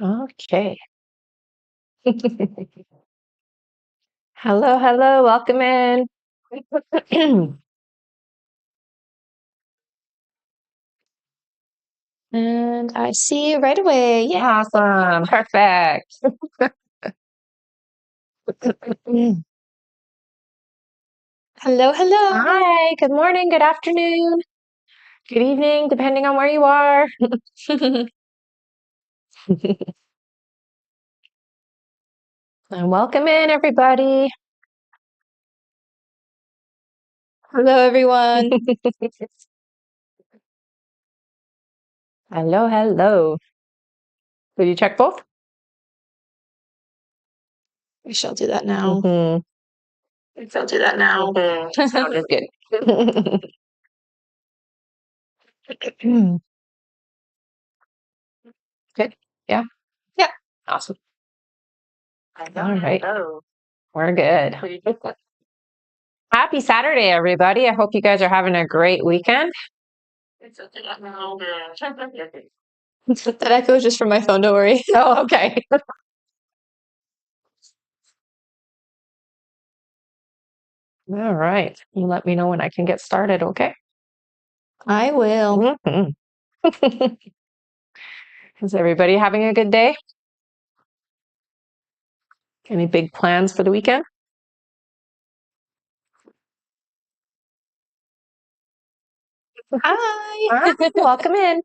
Okay. Hello, hello, welcome in. And I see you right away. Yeah. Awesome, perfect. Hello, hello. Hi, good morning, good afternoon, good evening, depending on where you are. And welcome in, everybody. Hello, everyone. Hello, hello. Did you check both? We shall do that now. Mhm. I'll do that now. Sounded good. Good. Yeah. Yeah. Awesome. All right. We're good. Happy Saturday, everybody. I hope you guys are having a great weekend. That echoes just from my phone, don't worry. Oh, okay. All right. You let me know when I can get started, okay? I will. Mhm. Is everybody having a good day? Any big plans for the weekend? Hi. Welcome in.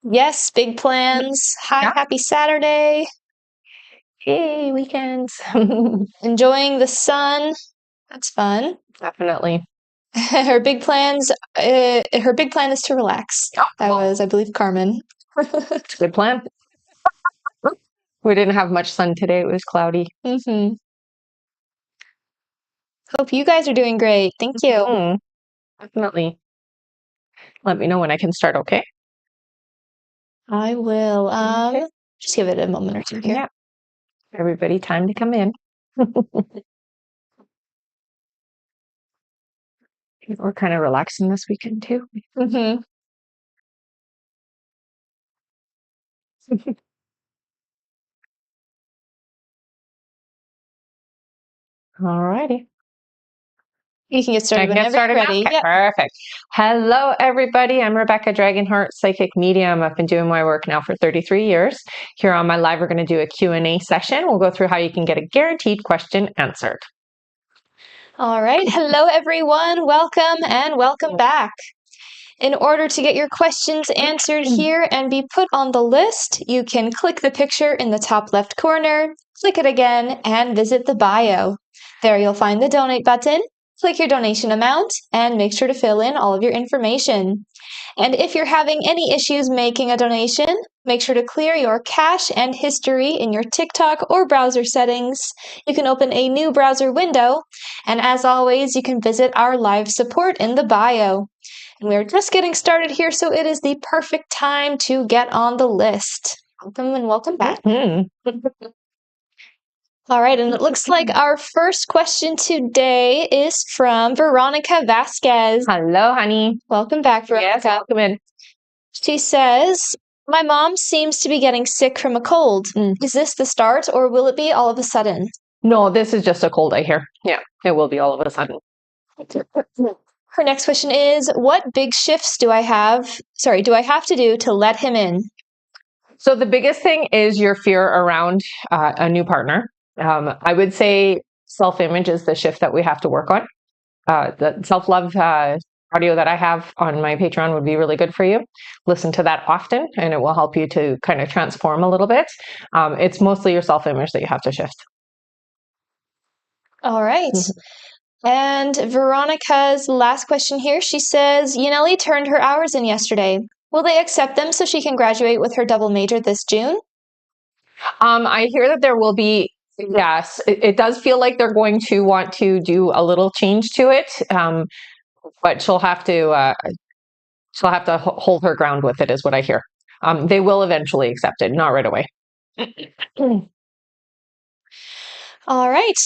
Yes, big plans. Hi, Yeah. happy Saturday. Hey, weekends. Enjoying the sun. That's fun. Definitely. Her big plans, her big plan is to relax. Oh, That well, was, I believe, Carmen. it's a good plan. We didn't have much sun today. It was cloudy. Mm-hmm. Hope you guys are doing great. Thank you. Mm, definitely. Let me know when I can start, okay? I will. Okay. Just give it a moment or two here. Yeah. Everybody, time to come in. We're kind of relaxing this weekend too. Mm-hmm. All righty. You can get I started can get whenever you're started now? ready. Okay, Yep. perfect. Hello, everybody. I'm Rebecca Dragonheart, psychic medium. I've been doing my work now for 33 years. Here on my live, we're going to do a Q&A session. We'll go through how you can get a guaranteed question answered. All right. Hello, everyone. Welcome and welcome back. In order to get your questions answered here and be put on the list, you can click the picture in the top left corner, click it again, and visit the bio. There you'll find the donate button. Click your donation amount and make sure to fill in all of your information. And if you're having any issues making a donation, make sure to clear your cache and history in your TikTok or browser settings. You can open a new browser window, and as always, you can visit our live support in the bio. And we're just getting started here, so it is the perfect time to get on the list. Welcome and welcome back. All right, and it looks like our first question today is from Veronica Vasquez. Hello, honey. Welcome back, Veronica. Yes, welcome in. She says, my mom seems to be getting sick from a cold. Is this the start, or will it be all of a sudden? No, this is just a cold, I hear. Yeah, it will be all of a sudden. Her next question is, what big shifts do I have to do to let him in? So the biggest thing is your fear around a new partner. I would say self-image is the shift that we have to work on. The self-love audio that I have on my Patreon would be really good for you. Listen to that often, and it will help you to kind of transform a little bit. It's mostly your self-image that you have to shift. All right. And Veronica's last question here, she says, Yaneli turned her hours in yesterday. Will they accept them so she can graduate with her double major this June? I hear that there will be, yes, it does feel like they're going to want to do a little change to it, but she'll have to hold her ground with it, is what I hear. They will eventually accept it, not right away. All right.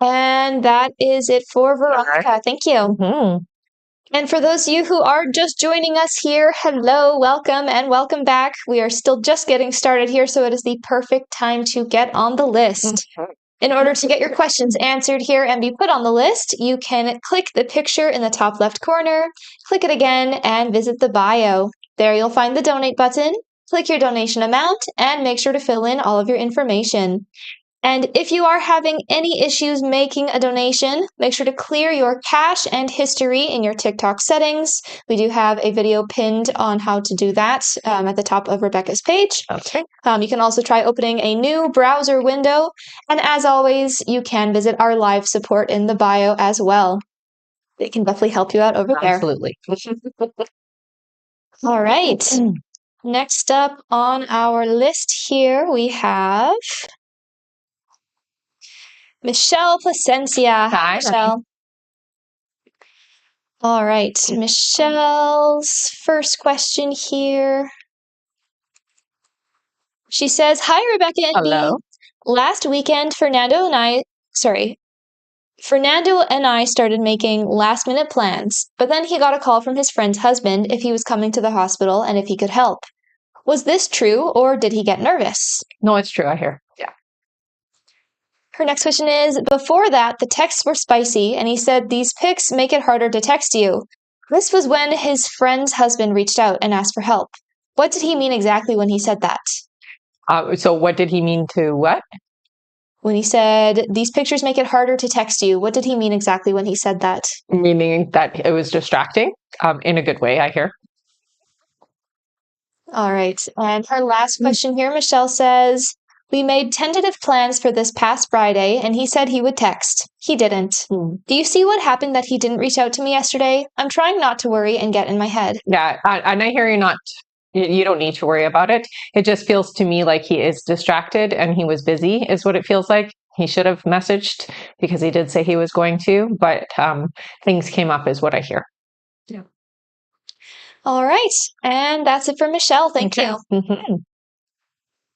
And that is it for Veronica. Thank you. Mm-hmm. And for those of you who are just joining us here, hello, welcome, and welcome back. We are still just getting started here, so it is the perfect time to get on the list. In order to get your questions answered here and be put on the list, you can click the picture in the top left corner, click it again, and visit the bio. There you'll find the donate button, click your donation amount, and make sure to fill in all of your information. And if you are having any issues making a donation, make sure to clear your cache and history in your TikTok settings. We do have a video pinned on how to do that at the top of Rebecca's page. Okay. You can also try opening a new browser window. And as always, you can visit our live support in the bio as well. They can definitely help you out over there. Absolutely. All right. Next up on our list here, we have Michelle Placencia. Hi, Michelle. All right, Michelle's first question here. She says, "Hi, Rebecca and Hello. Dee. Last weekend, Fernando and I started making last-minute plans, but then he got a call from his friend's husband if he was coming to the hospital and if he could help. Was this true, or did he get nervous?" No, it's true. I hear. Yeah. Her next question is, "Before that, the texts were spicy, and he said these pics make it harder to text you. This was when his friend's husband reached out and asked for help. What did he mean exactly when he said that?" So what did he mean to what? When he said, "These pictures make it harder to text you," what did he mean exactly when he said that? Meaning that it was distracting, in a good way, I hear. All right. And her last question here, Michelle says, "We made tentative plans for this past Friday, and he said he would text. He didn't. Do you see what happened that he didn't reach out to me yesterday? I'm trying not to worry and get in my head." Yeah, and I hear you don't need to worry about it. It just feels to me like he is distracted and he was busy, is what it feels like. He should have messaged because he did say he was going to, but things came up, is what I hear. Yeah. All right. And that's it for Michelle. Thank you. Mm-hmm.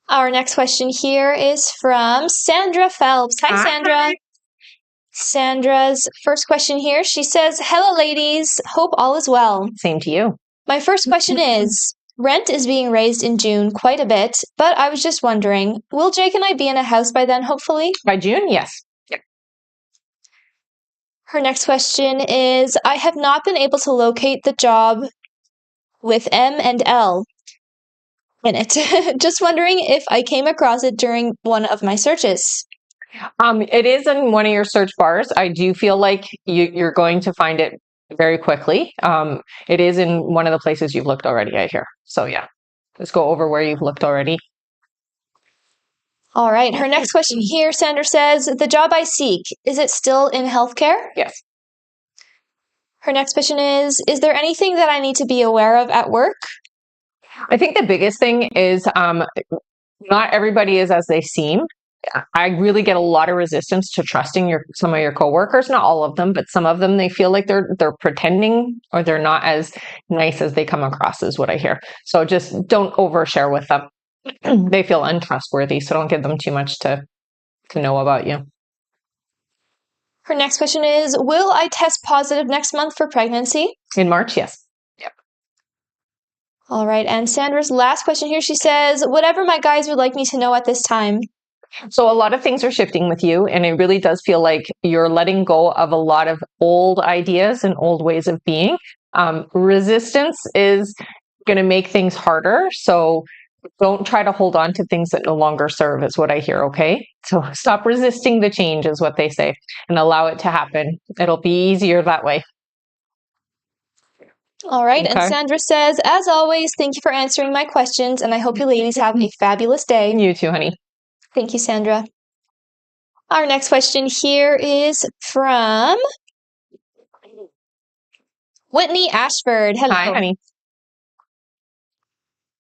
Our next question here is from Sandra Phelps. Hi, Sandra. Hi. Sandra's first question here. She says, "Hello, ladies. Hope all is well. Same to you. My first question is, rent is being raised in June quite a bit, but I was just wondering, will Jake and I be in a house by then, hopefully?" By June, yes. Yep. Her next question is, "I have not been able to locate the job with M and L in it. Just wondering if I came across it during one of my searches." It is in one of your search bars. I do feel like you're going to find it very quickly. It is in one of the places you've looked already, I hear. So yeah, let's go over where you've looked already. All right. Her next question here, Sandra says, "The job I seek, is it still in healthcare?" Yes. Her next question is there anything that I need to be aware of at work? I think the biggest thing is not everybody is as they seem. I really get a lot of resistance to trusting some of your coworkers, not all of them, but some of them, they feel like they're pretending or they're not as nice as they come across, is what I hear. So just don't overshare with them. They feel untrustworthy, so don't give them too much to know about you. Her next question is, will I test positive next month for pregnancy? In March, yes. Yep. All right. And Sandra's last question here, she says, "Whatever my guys would like me to know at this time." So a lot of things are shifting with you, and it really does feel like you're letting go of a lot of old ideas and old ways of being. Resistance is going to make things harder. So don't try to hold on to things that no longer serve, is what I hear, okay? So stop resisting the change, is what they say, and allow it to happen. It'll be easier that way. All right. Okay. And Sandra says, "As always, thank you for answering my questions, and I hope you ladies have a fabulous day." You too, honey. Thank you, Sandra. Our next question here is from Whitney Ashford. Hello. Hi, honey.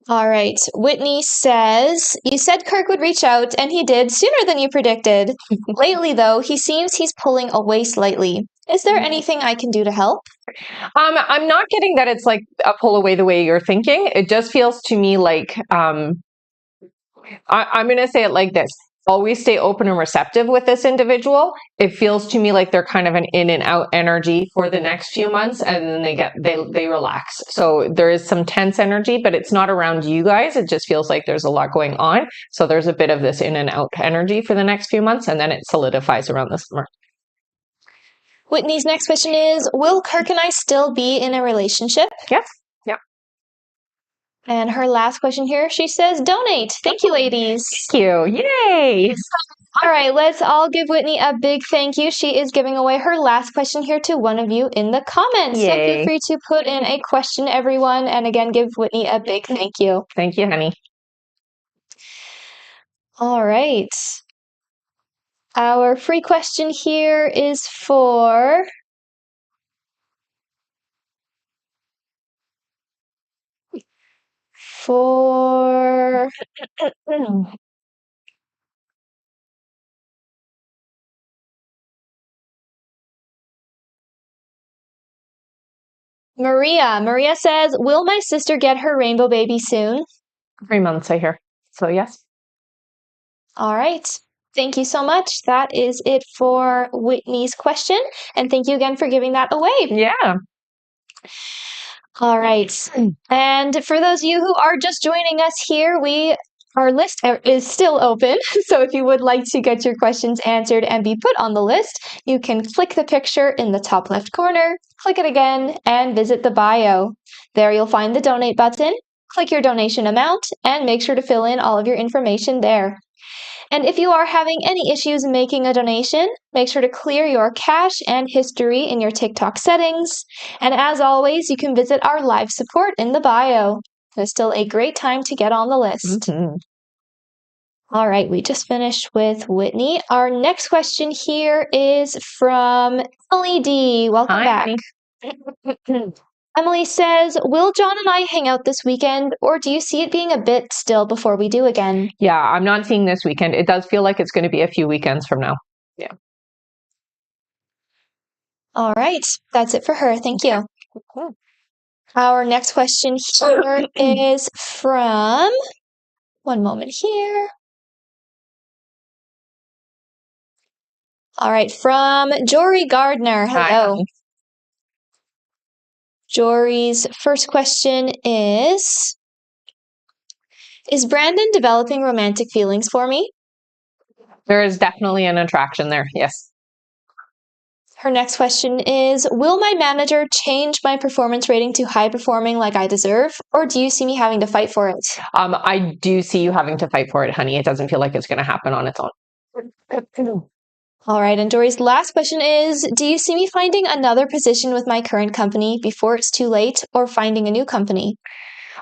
All right. Whitney says, "You said Kirk would reach out, and he did sooner than you predicted. Lately, though, he's pulling away slightly. Is there anything I can do to help?" I'm not getting that it's like a pull away the way you're thinking. It just feels to me like, I'm going to say it like this. always stay open and receptive with this individual. It feels to me like they're kind of an in and out energy for the next few months, and then they relax. So there is some tense energy, but it's not around you guys. It just feels like there's a lot going on. So there's a bit of this in and out energy for the next few months, and then it solidifies around the summer. Whitney's next question is, will Kirk and I still be in a relationship? Yes. Yeah. And her last question here, she says, donate. Thank you, ladies. Thank you. Yay. All right, let's all give Whitney a big thank you. She is giving away her last question here to one of you in the comments. Yay. So feel free to put in a question, everyone. And again, give Whitney a big thank you. Thank you, honey. All right. Our free question here is for Maria. Maria says, will my sister get her rainbow baby soon? 3 months, I hear. So yes. All right. Thank you so much. That is it for Whitney's question. And thank you again for giving that away. Yeah. All right. And for those of you who are just joining us here, our list is still open. So if you would like to get your questions answered and be put on the list, you can click the picture in the top left corner, click it again, and visit the bio. There you'll find the donate button. Click your donation amount and make sure to fill in all of your information there. And if you are having any issues making a donation, make sure to clear your cache and history in your TikTok settings. And as always, you can visit our live support in the bio. There's still a great time to get on the list. Mm-hmm. All right, we just finished with Whitney. Our next question here is from Emily D. Welcome back. Emily says, will John and I hang out this weekend, or do you see it being a bit still before we do again? Yeah, I'm not seeing this weekend. It does feel like it's going to be a few weekends from now. Yeah. All right, that's it for her. Thank you. Cool. Our next question here is from, one moment here. All right, from Jory Gardner. Hello. Hi. Jory's first question is Brandon developing romantic feelings for me? There is definitely an attraction there. Yes. Her next question is, will my manager change my performance rating to high performing like I deserve, or do you see me having to fight for it? I do see you having to fight for it, honey. It doesn't feel like it's going to happen on its own. All right, and Dory's last question is, do you see me finding another position with my current company before it's too late, or finding a new company?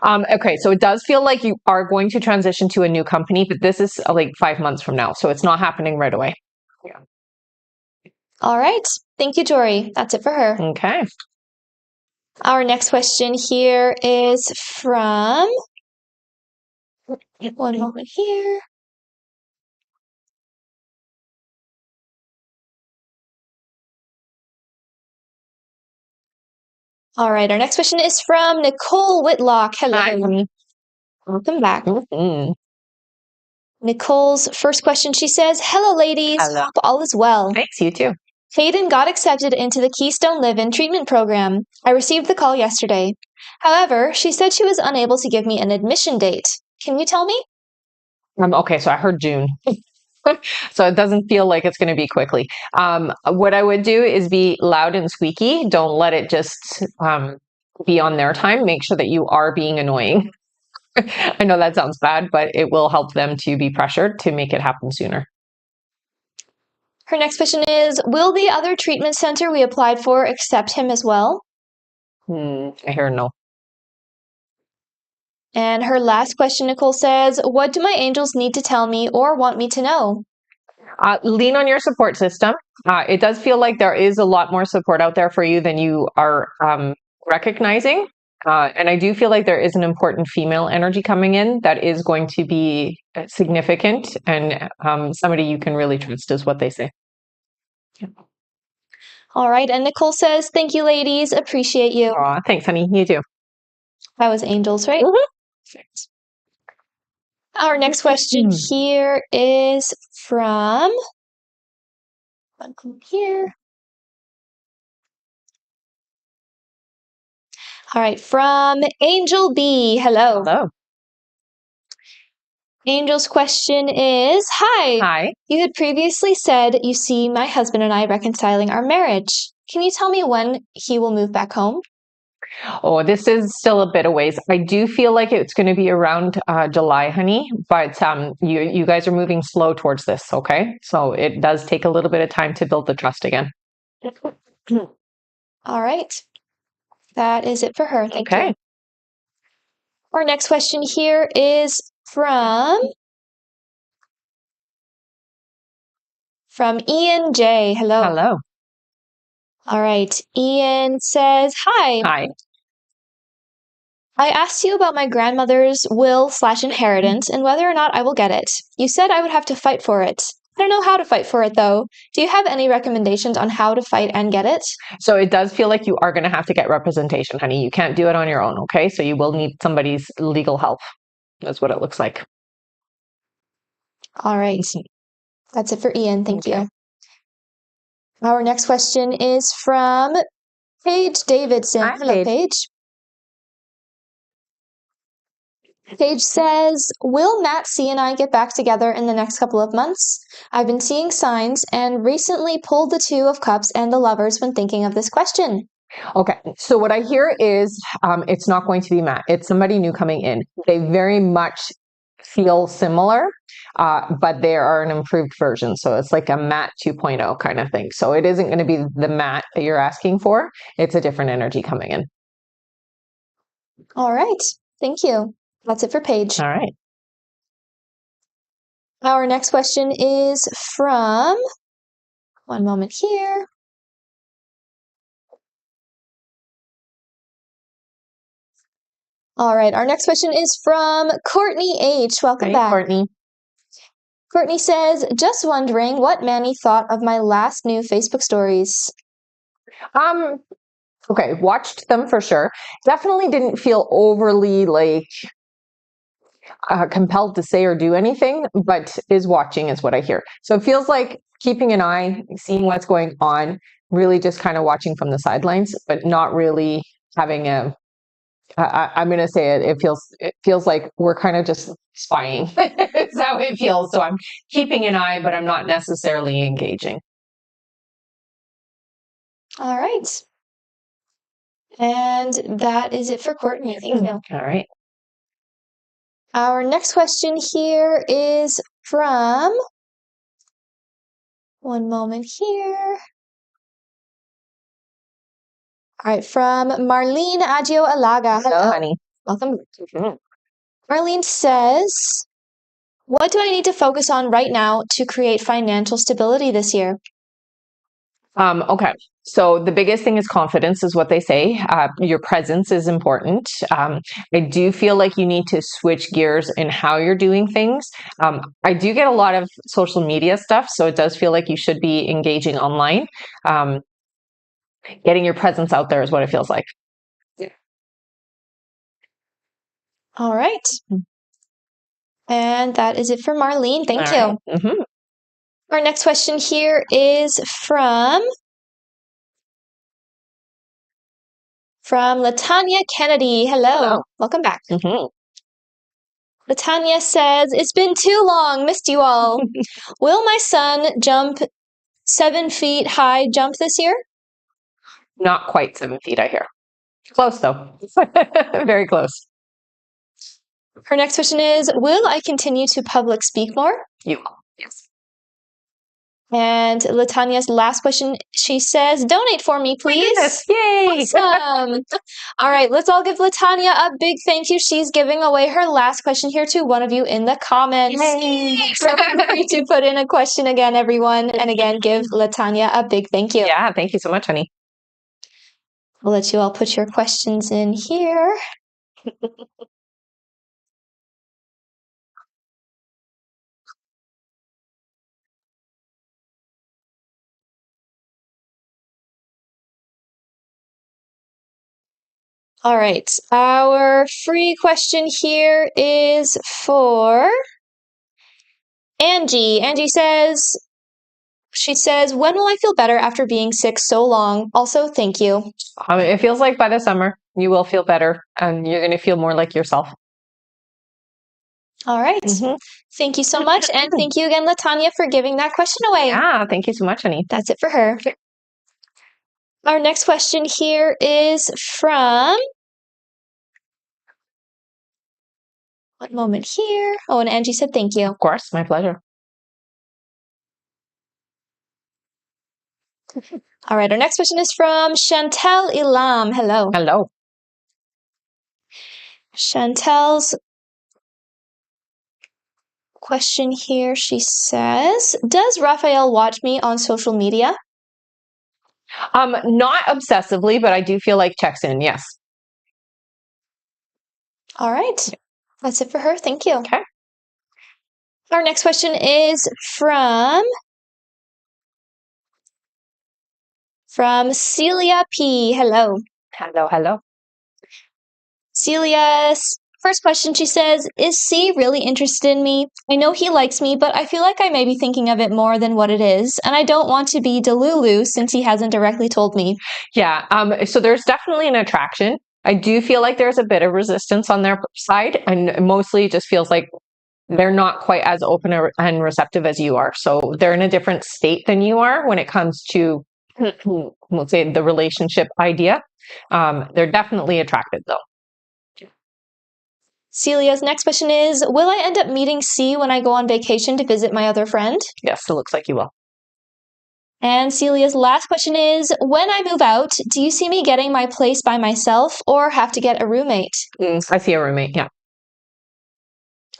Okay, so it does feel like you are going to transition to a new company, but this is like 5 months from now, so it's not happening right away. Yeah. All right. Thank you, Jory. That's it for her. Okay. Our next question here is from, one moment here. All right, our next question is from Nicole Whitlock. Hello. Hi. Welcome back. Mm-hmm. Nicole's first question, she says, hello, ladies. Hello. Hope all is well. Thanks, you too. Hayden got accepted into the Keystone Live-In treatment program. I received the call yesterday. However, she said she was unable to give me an admission date. Can you tell me? Okay, so I heard June. So it doesn't feel like it's going to be quickly. What I would do is be loud and squeaky. Don't let it just be on their time. Make sure that you are being annoying. I know that sounds bad, but it will help them to be pressured to make it happen sooner. Her next question is, will the other treatment center we applied for accept him as well? I hear no. And her last question, Nicole says, what do my angels need to tell me or want me to know? Lean on your support system. It does feel like there is a lot more support out there for you than you are recognizing. And I do feel like there is an important female energy coming in that is going to be significant, and somebody you can really trust is what they say. Yeah. All right. And Nicole says, thank you, ladies. Appreciate you. Aw, thanks, honey. You too. That was angels, right? Mm-hmm. Our next question here is from here. All right, from Angel B. Hello. Hello. Angel's question is, Hi. Hi. You had previously said you see my husband and I reconciling our marriage. Can you tell me when he will move back home? Oh, this is still a bit of ways. I do feel like it's going to be around July, honey, but you guys are moving slow towards this, okay? So it does take a little bit of time to build the trust again. All right. That is it for her. Thank you. Our next question here is from Ian J. Hello. Hello. All right. Ian says, Hi. Hi. I asked you about my grandmother's will/inheritance and whether or not I will get it. You said I would have to fight for it. I don't know how to fight for it, though. Do you have any recommendations on how to fight and get it? So it does feel like you are going to have to get representation, honey. You can't do it on your own, okay? So you will need somebody's legal help. That's what it looks like. All right. That's it for Ian. Thank you. Our next question is from Paige Davidson. Hi, Hello, Paige. Paige. Paige says, Will Matt C and I get back together in the next couple of months? I've been seeing signs and recently pulled the Two of Cups and the Lovers when thinking of this question. Okay, so what I hear is it's not going to be Matt. It's somebody new coming in. They very much feel similar, but they are an improved version. So it's like a Matt 2.0 kind of thing. So it isn't going to be the Matt that you're asking for. It's a different energy coming in. All right. Thank you. That's it for Paige. All right. Our next question is from, one moment here. All right. Our next question is from Courtney H. Welcome back. Courtney. Courtney says, just wondering what Manny thought of my last new Facebook stories. Okay, watched them for sure. Definitely didn't feel overly compelled to say or do anything, but is watching is what I hear. So it feels like keeping an eye, seeing what's going on, really just kind of watching from the sidelines, but not really having I'm going to say it. It feels like we're kind of just spying. It's how it feels. So I'm keeping an eye, but I'm not necessarily engaging. All right. And that is it for Courtney. Thank you. All right. Our next question here is from, one moment here. All right, from Marlene Agio Alaga. Hello, honey. Welcome. Marlene says, what do I need to focus on right now to create financial stability this year? Okay. So the biggest thing is confidence, is what they say. Your presence is important. I do feel like you need to switch gears in how you're doing things. I do get a lot of social media stuff, so it does feel like you should be engaging online. Getting your presence out there is what it feels like. Yeah. All right. And that is it for Marlene. Thank you. Right. Mm-hmm. Our next question here is from Latanya Kennedy. Hello. Welcome back. Mm-hmm. Latanya says, it's been too long. Missed you all. Will my son jump 7 feet high jump this year? Not quite 7 feet, I hear. Close, though. Very close. Her next question is, will I continue to public speak more? You will, yes. And Latanya's last question, she says, donate for me, please. Yes, yay! Awesome. All right, let's all give Latanya a big thank you. She's giving away her last question here to one of you in the comments. Yay! So feel free to put in a question again, everyone. And again, give Latanya a big thank you. Yeah, thank you so much, honey. I'll let you all put your questions in here. All right. Our free question here is for Angie. Angie says, when will I feel better after being sick so long? Also, thank you. It feels like by the summer, you will feel better and you're going to feel more like yourself. All right. Thank you so much. And thank you again, Latanya, for giving that question away. Yeah, thank you so much, honey. That's it for her. Our next question here is from... One moment here. Oh, and Angie said thank you. Of course, my pleasure. All right, our next question is from Chantel Ilam. Hello. Hello. Chantel's question here, she says, does Raphael watch me on social media? Not obsessively, but I do feel like checks in, yes. All right. That's it for her. Thank you. Okay. Our next question is from Celia P. Hello. Hello, hello. Celia's first question, she says, is C really interested in me? I know he likes me, but I feel like I may be thinking of it more than what it is, and I don't want to be Delulu since he hasn't directly told me. Yeah, so there's definitely an attraction. I do feel like there's a bit of resistance on their side, and mostly it just feels like they're not quite as open and receptive as you are. So they're in a different state than you are when it comes to, we'll say, the relationship idea. They're definitely attracted, though. Celia's next question is, will I end up meeting C when I go on vacation to visit my other friend? Yes, it looks like you will. And Celia's last question is, when I move out, do you see me getting my place by myself or have to get a roommate? I see a roommate, yeah.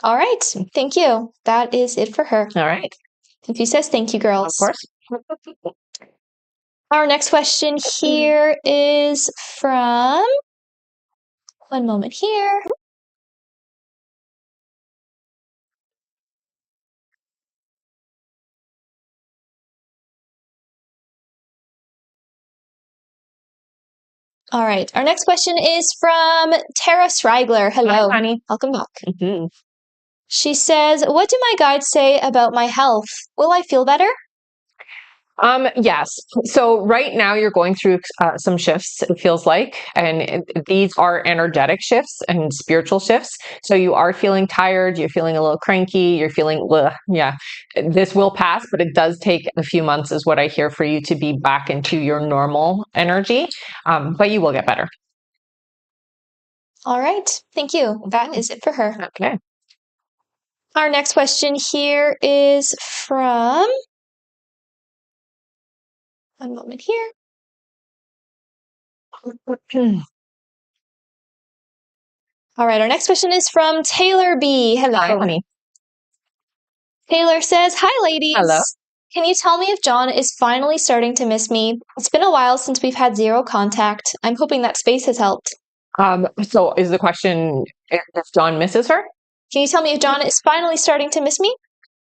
All right, thank you. That is it for her. All right. And she says thank you, girls. Of course. Our next question here is from... One moment here. All right. Our next question is from Tara Srigler. Hello. Hi, honey. Welcome back. She says, what do my guides say about my health? Will I feel better? Yes. So right now you're going through some shifts, it feels like, and these are energetic shifts and spiritual shifts. So you are feeling tired, you're feeling a little cranky, you're feeling, yeah, this will pass, but it does take a few months is what I hear for you to be back into your normal energy. But you will get better. All right. Thank you. That is it for her. Okay. Our next question here is from... One moment here. All right, our next question is from Taylor B. Hello. Hi, honey. Taylor says, hi, ladies. Hello. Can you tell me if John is finally starting to miss me? It's been a while since we've had zero contact. I'm hoping that space has helped. So is the question if John misses her? Can you tell me if John is finally starting to miss me?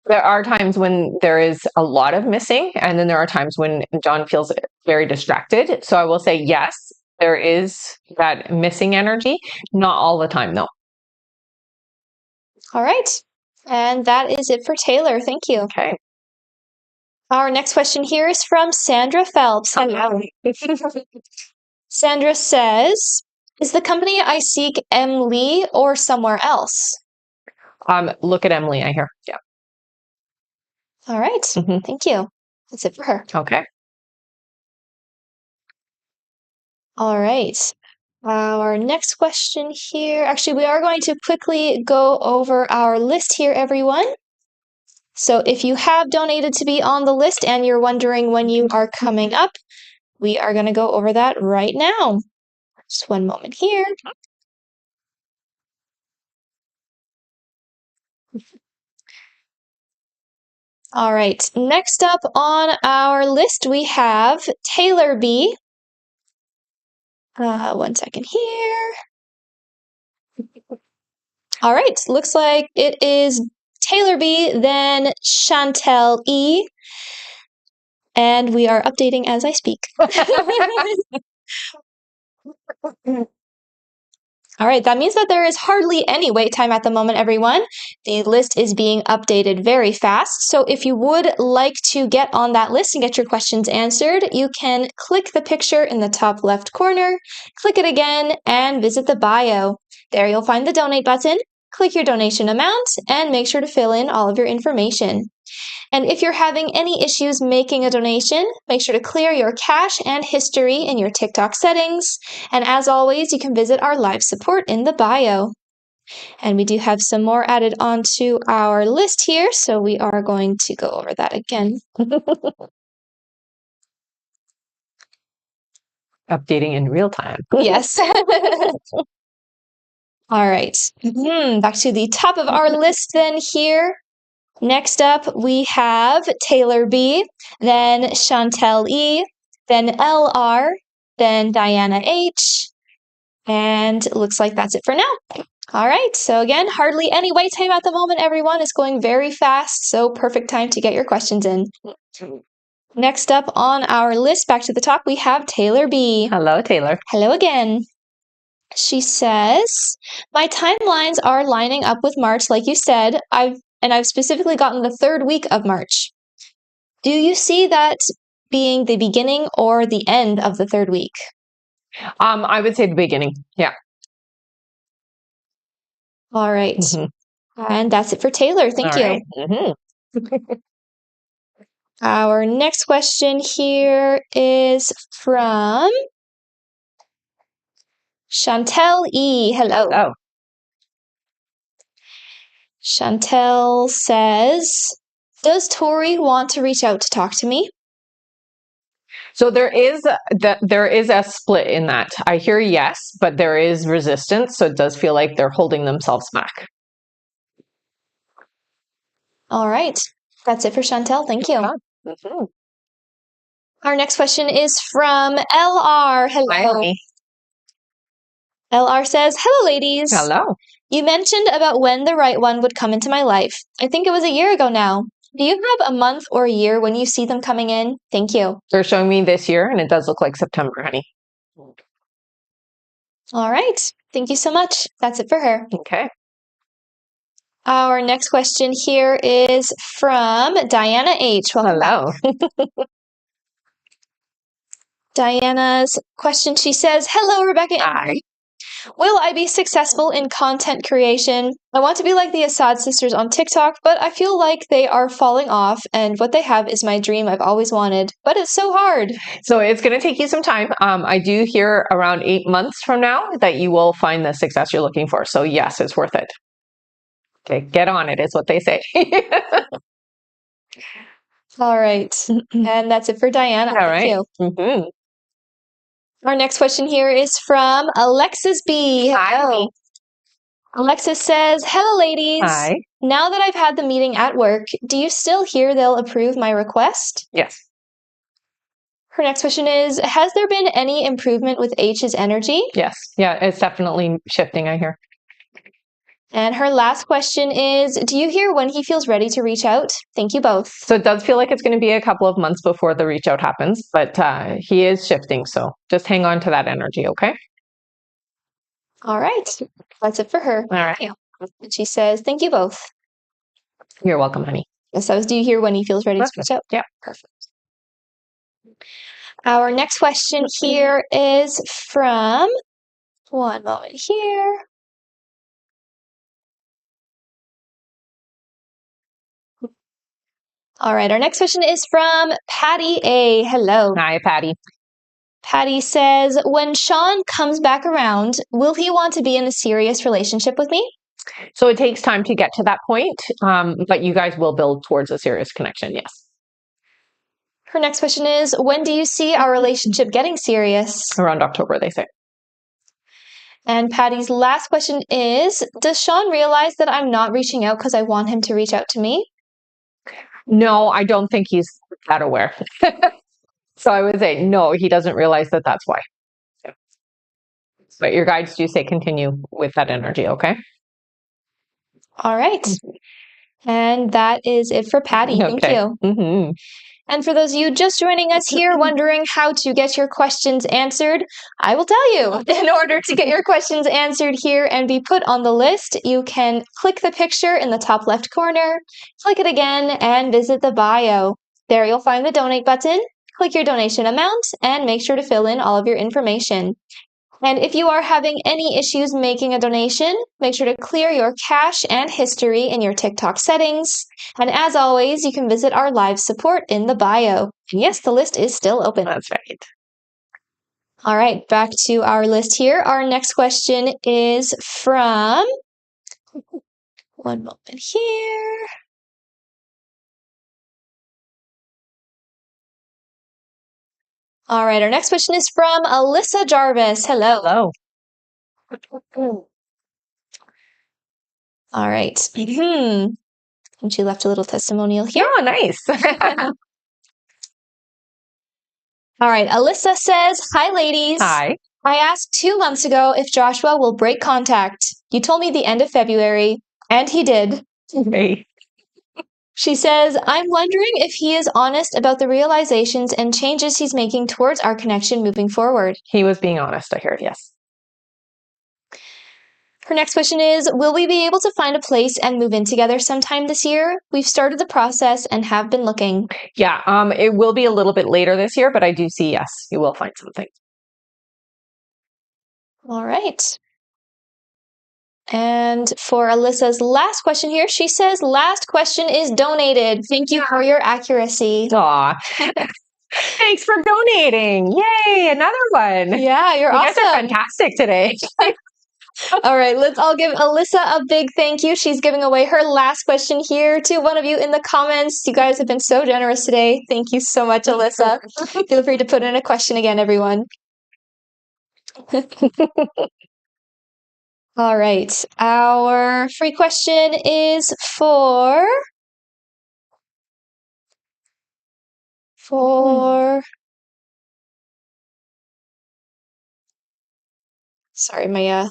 There are times when there is a lot of missing, and then there are times when John feels very distracted. So I will say, yes, there is that missing energy. Not all the time, though. All right. And that is it for Taylor. Thank you. Okay. Our next question here is from Sandra Phelps. Hello. Sandra says, is the company I seek Emily or somewhere else? Look at Emily, I hear. Yeah. All right. Thank you. That's it for her. Okay. All right. Our next question here. Actually, we are going to quickly go over our list here, everyone. So if you have donated to be on the list and you're wondering when you are coming up, we are going to go over that right now. Just one moment here. All right. Next up on our list, we have Taylor B. One second here. All right. Looks like it is Taylor B, then Chantel E. And we are updating as I speak. All right, that means that there is hardly any wait time at the moment, everyone. The list is being updated very fast. So if you would like to get on that list and get your questions answered, you can click the picture in the top left corner, click it again, and visit the bio. There you'll find the donate button. Click your donation amount and make sure to fill in all of your information. And if you're having any issues making a donation, make sure to clear your cache and history in your TikTok settings. And as always, you can visit our live support in the bio. And we do have some more added onto our list here, so we are going to go over that again. Updating in real time. Yes. All right. Back to the top of our list then here. Next up, we have Taylor B, then Chantel E, then LR, then Diana H, and it looks like that's it for now. All right, so again, hardly any wait time at the moment, everyone. It's going very fast, so perfect time to get your questions in. Next up on our list, back to the top, we have Taylor B. Hello, Taylor. Hello again. She says, my timelines are lining up with March, like you said. I've specifically gotten the third week of March. Do you see that being the beginning or the end of the third week? I would say the beginning. Yeah. All right. And that's it for Taylor. Thank you. Our next question here is from Chantel E. Hello. Oh. Chantel says, does Tori want to reach out to talk to me? So there is a split in that. I hear yes, but there is resistance. So it does feel like they're holding themselves back. All right. That's it for Chantel. Thank you. Our next question is from LR. Hello. Hi. LR says, hello, ladies. Hello. You mentioned about when the right one would come into my life. I think it was a year ago now. Do you have a month or a year when you see them coming in? Thank you. They're showing me this year, and it does look like September, honey. All right. Thank you so much. That's it for her. Okay. Our next question here is from Diana H. Welcome Hello. back. Diana's question, she says, hello, Rebecca. Hi. Will I be successful in content creation? I want to be like the Assad sisters on TikTok, but I feel like they are falling off, and what they have is my dream I've always wanted, but it's so hard. So it's going to take you some time. I do hear around 8 months from now that you will find the success you're looking for. So yes, it's worth it. Okay, get on it is what they say. All right. And that's it for Diana. All right. Thank you. Our next question here is from Alexis B. Hi. Alexis says, hello, ladies. Hi. Now that I've had the meeting at work, do you still hear they'll approve my request? Yes. Her next question is, has there been any improvement with H's energy? Yes. Yeah, it's definitely shifting, I hear. And her last question is, do you hear when he feels ready to reach out? Thank you both. So it does feel like it's going to be a couple of months before the reach out happens, but he is shifting. So just hang on to that energy, okay? All right. That's it for her. All right. And she says, thank you both. You're welcome, honey. Yes, that was, do you hear when he feels ready to reach out? Yeah. Perfect. Our next question here is from, one moment here. All right, our next question is from Patty A. Hello. Hi, Patty. Patty says, when Sean comes back around, will he want to be in a serious relationship with me? So it takes time to get to that point, but you guys will build towards a serious connection, yes. Her next question is, when do you see our relationship getting serious? Around October, they say. And Patty's last question is, does Sean realize that I'm not reaching out because I want him to reach out to me? No, I don't think he's that aware. So I would say, no, he doesn't realize that that's why. So, but your guides do say continue with that energy, okay? All right. And that is it for Patty. Thank you. Mm-hmm. And for those of you just joining us here wondering how to get your questions answered, I will tell you. In order to get your questions answered here and be put on the list, you can click the picture in the top left corner, click it again, and visit the bio. There you'll find the donate button. Click your donation amount and make sure to fill in all of your information. And if you are having any issues making a donation, make sure to clear your cache and history in your TikTok settings. And as always, you can visit our live support in the bio. And yes, the list is still open. That's right. All right, back to our list here. Our next question is from, one moment here. All right, our next question is from Alyssa Jarvis. Hello. Hello. All right. And she left a little testimonial here. Oh, nice. All right, Alyssa says, "Hi, ladies. Hi. I asked 2 months ago if Joshua will break contact. You told me the end of February, and he did." Hey. She says, "I'm wondering if he is honest about the realizations and changes he's making towards our connection moving forward." He was being honest, I heard, yes. Her next question is, "Will we be able to find a place and move in together sometime this year? We've started the process and have been looking." Yeah, it will be a little bit later this year, but I do see, yes, you will find something. All right. And for Alyssa's last question here, she says, "Last question is donated. Thank you for your accuracy." Aw. Thanks for donating. Yay, another one. Yeah, you're You awesome. guys are fantastic today. All right, let's all give Alyssa a big thank you. She's giving away her last question here to one of you in the comments. You guys have been so generous today. Thank you so much, Alyssa. Feel free to put in a question again, everyone. All right, our free question is for sorry, my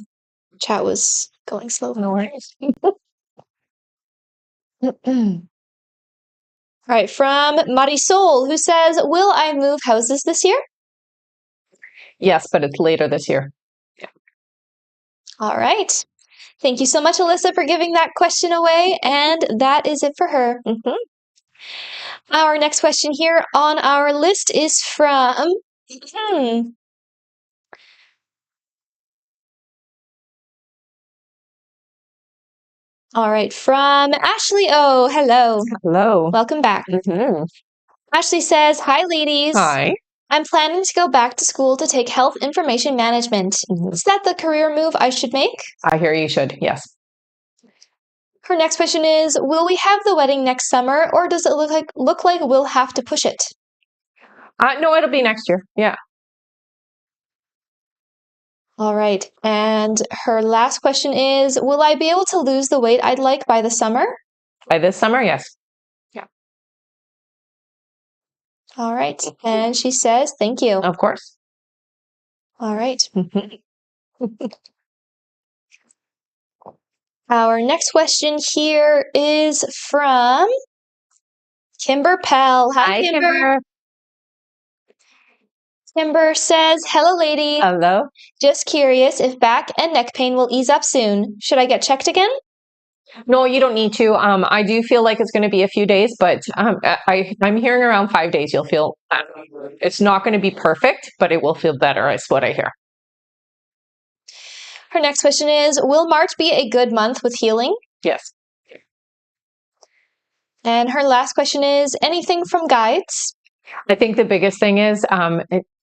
chat was going slow. No worries. All right, from Marisol, who says, "Will I move houses this year?" Yes, but it's later this year. Yeah. All right. Thank you so much, Alyssa, for giving that question away. And that is it for her. Our next question here on our list is from... All right, from Ashley O. Hello. Hello. Welcome back. Ashley says, "Hi, ladies. Hi. I'm planning to go back to school to take health information management. Is that the career move I should make?" I hear you should, yes. Her next question is, "Will we have the wedding next summer, or does it look like we'll have to push it?" No, it'll be next year. Yeah. All right. And her last question is, "Will I be able to lose the weight I'd like by the summer?" By this summer, yes. Yeah. All right. And she says, "Thank you." Of course. All right. Our next question here is from Kimber Pell. Hi, Kimber. Kimber says, "Hello, ladies. Hello. Just curious if back and neck pain will ease up soon. Should I get checked again?" No, you don't need to. I do feel like it's going to be a few days, but I'm hearing around 5 days you'll feel it's not going to be perfect, but it will feel better, is what I hear. Her next question is, "Will March be a good month with healing?" Yes. And her last question is, "Anything from guides?" I think the biggest thing is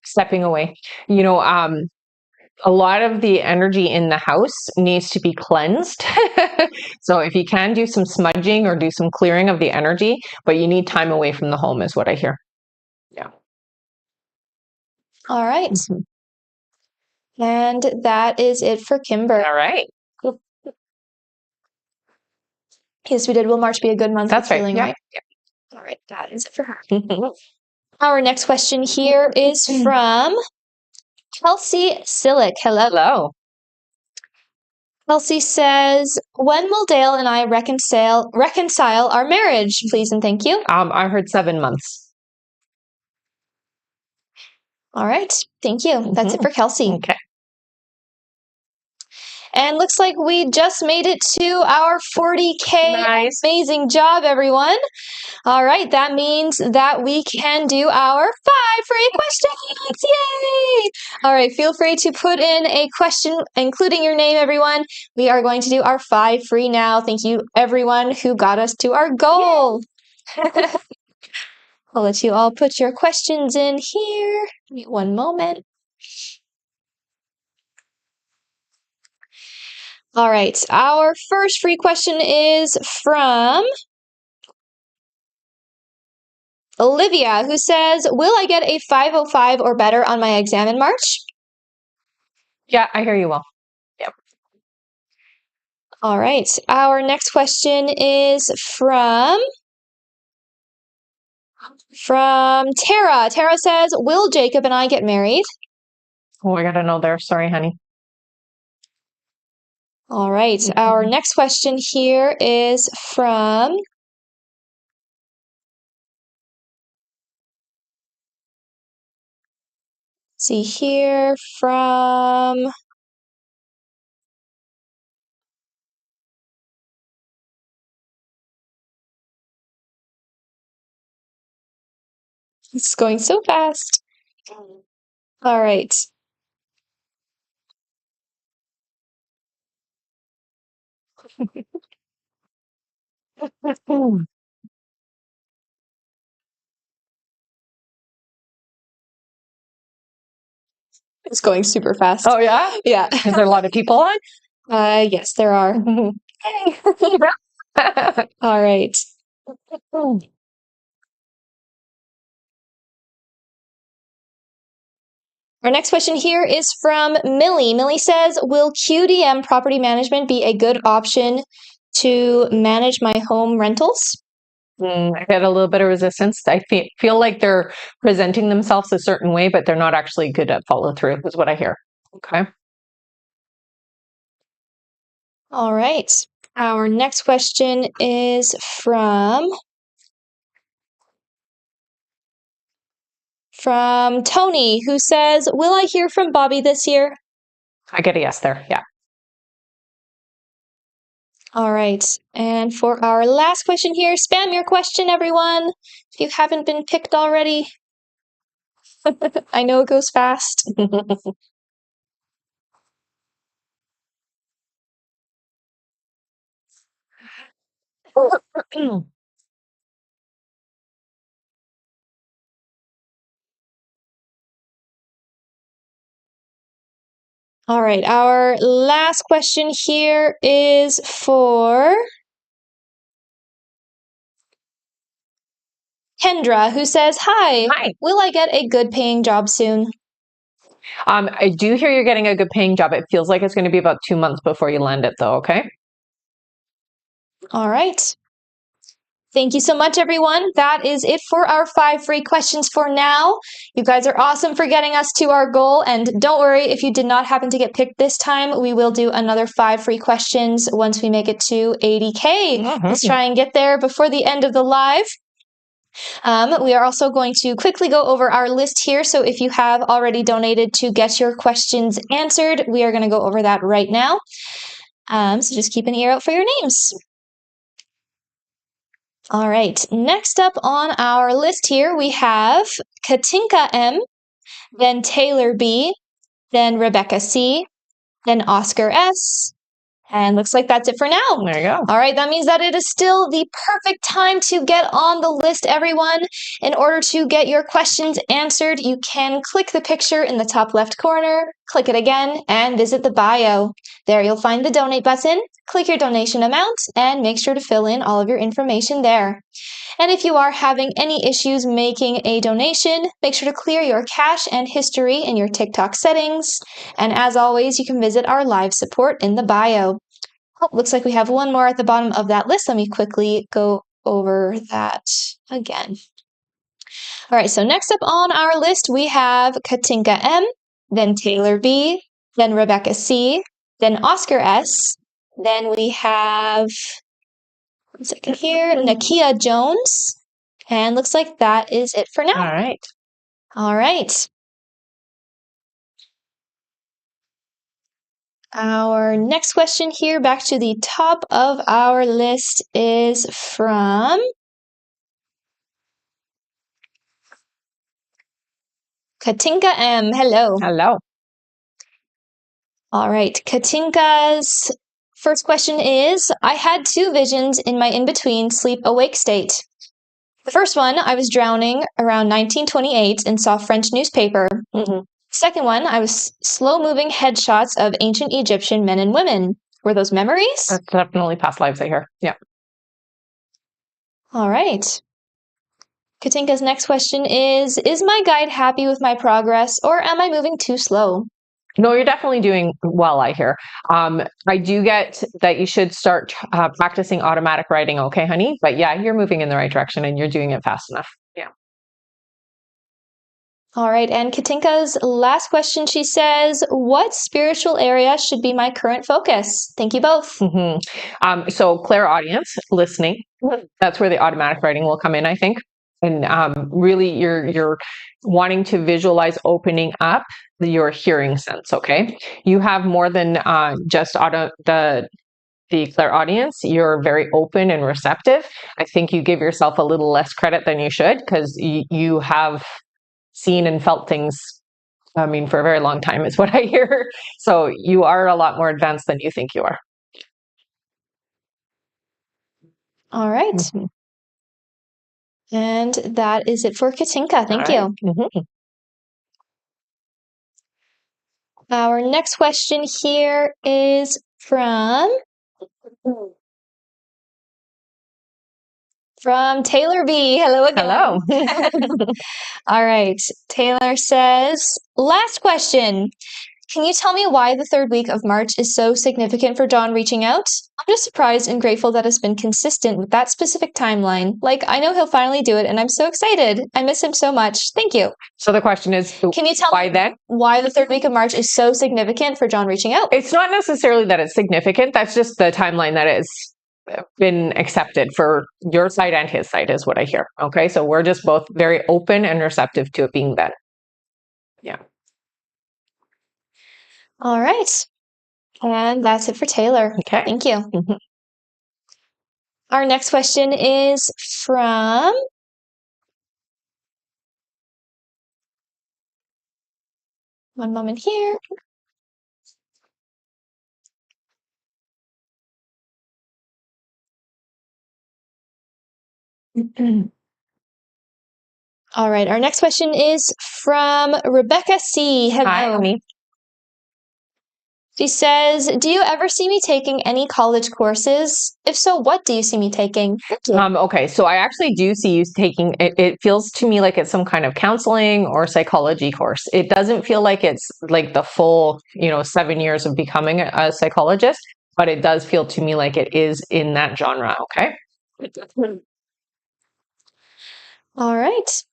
stepping away. You know, a lot of the energy in the house needs to be cleansed. So if you can do some smudging or do some clearing of the energy, but you need time away from the home is what I hear. Yeah. All right. And that is it for Kimber. All right. Cool. Yes, we did. Will March be a good month That's with healing, right? right? Yeah. All right. That is it for her. Our next question here is from Kelsey Silic. Hello. Hello. Kelsey says, when will Dale and I reconcile our marriage, please and thank you. I heard 7 months. All right, thank you. That's it for Kelsey. Okay. And looks like we just made it to our 40K. Nice. Amazing job, everyone. All right, that means that we can do our 5 free questions. Yay! All right, feel free to put in a question, including your name, everyone. We are going to do our 5 free now. Thank you, everyone who got us to our goal. I'll let you all put your questions in here. Give me one moment. All right, our first free question is from Olivia, who says, will I get a 505 or better on my exam in March? Yeah, I hear you well. Yep. All right, our next question is from Tara. Tara says, will Jacob and I get married? Oh, I gotta know there. Sorry, honey. All right, our next question here is from it's going so fast. All right. It's going super fast. Oh, yeah? Yeah. Is there a lot of people on? Yes, there are. All right. Our next question here is from Millie. Millie says, will QDM property management be a good option to manage my home rentals? I get a little bit of resistance. I feel like they're presenting themselves a certain way, but they're not actually good at follow through, is what I hear. Okay. All right. Our next question is from Tony, who says, will I hear from Bobby this year? I get a yes there. Yeah. All right. And for our last question here, spam your question, everyone, if you haven't been picked already. I know it goes fast. All right. Our last question here is for Kendra, who says, hi, will I get a good paying job soon? I do hear you're getting a good paying job. It feels like it's going to be about 2 months before you land it, though. Okay. All right. Thank you so much, everyone. That is it for our 5 free questions for now. You guys are awesome for getting us to our goal. And don't worry, if you did not happen to get picked this time, we will do another 5 free questions once we make it to 80K. Let's try and get there before the end of the live. We are also going to quickly go over our list here. So if you have already donated to get your questions answered, we are going to go over that right now. So just keep an ear out for your names. All right, next up on our list here, we have Katinka M, then Taylor B, then Rebecca C, then Oscar S, and looks like that's it for now. There you go. All right, that means that it is still the perfect time to get on the list, everyone. In order to get your questions answered, you can click the picture in the top left corner, click it again, and visit the bio. There you'll find the donate button, click your donation amount, and make sure to fill in all of your information there. And if you are having any issues making a donation, make sure to clear your cache and history in your TikTok settings. And as always, you can visit our live support in the bio. Oh, looks like we have one more at the bottom of that list. Let me quickly go over that again. All right, so next up on our list, we have Katinka M, then Taylor B, then Rebecca C, then Oscar S, Then we have, one second here, Nakia Jones. And looks like that is it for now. All right. All right. Our next question here, back to the top of our list, is from Katinka M. Hello. Hello. All right. Katinka's first question is, I had two visions in my in-between sleep-awake state. The first one, I was drowning around 1928 and saw French newspaper. Second one, I was slow-moving headshots of ancient Egyptian men and women. Were those memories? That's definitely past lives, I hear. Yeah. All right. Katinka's next question is my guide happy with my progress, or am I moving too slow? No, you're definitely doing well, I hear. I do get that you should start practicing automatic writing, okay, honey? But yeah, you're moving in the right direction and you're doing it fast enough. Yeah. All right, and Katinka's last question, she says, what spiritual area should be my current focus? Thank you both. So clairaudience, listening, that's where the automatic writing will come in, I think. And really, you're wanting to visualize opening up your hearing sense, okay? You have more than just the clairaudience. You're very open and receptive. I think you give yourself a little less credit than you should, because you have seen and felt things, I mean, for a very long time is what I hear. So you are a lot more advanced than you think you are. All right. And that is it for Katinka. Thank you. Our next question here is from Taylor B. Hello again. Hello. All right. Taylor says, last question. Can you tell me why the third week of March is so significant for John reaching out? I'm just surprised and grateful that it's been consistent with that specific timeline. Like, I know he'll finally do it, and I'm so excited. I miss him so much. Thank you. So the question is, can you tell why me then? Why the third week of March is so significant for John reaching out? It's not necessarily that it's significant. That's just the timeline that has been accepted for your side and his side, is what I hear. Okay, so we're just both very open and receptive to it being then. Yeah. All right. And that's it for Taylor. Okay. Thank you. Our next question is from one moment here. All right. Our next question is from Rebecca C. Hello. Hi, honey. She says, do you ever see me taking any college courses? If so, what do you see me taking? Okay, so I actually do see you taking, it feels to me like it's some kind of counseling or psychology course. It doesn't feel like it's like the full, 7 years of becoming a psychologist, but it does feel to me like it is in that genre, okay? All right.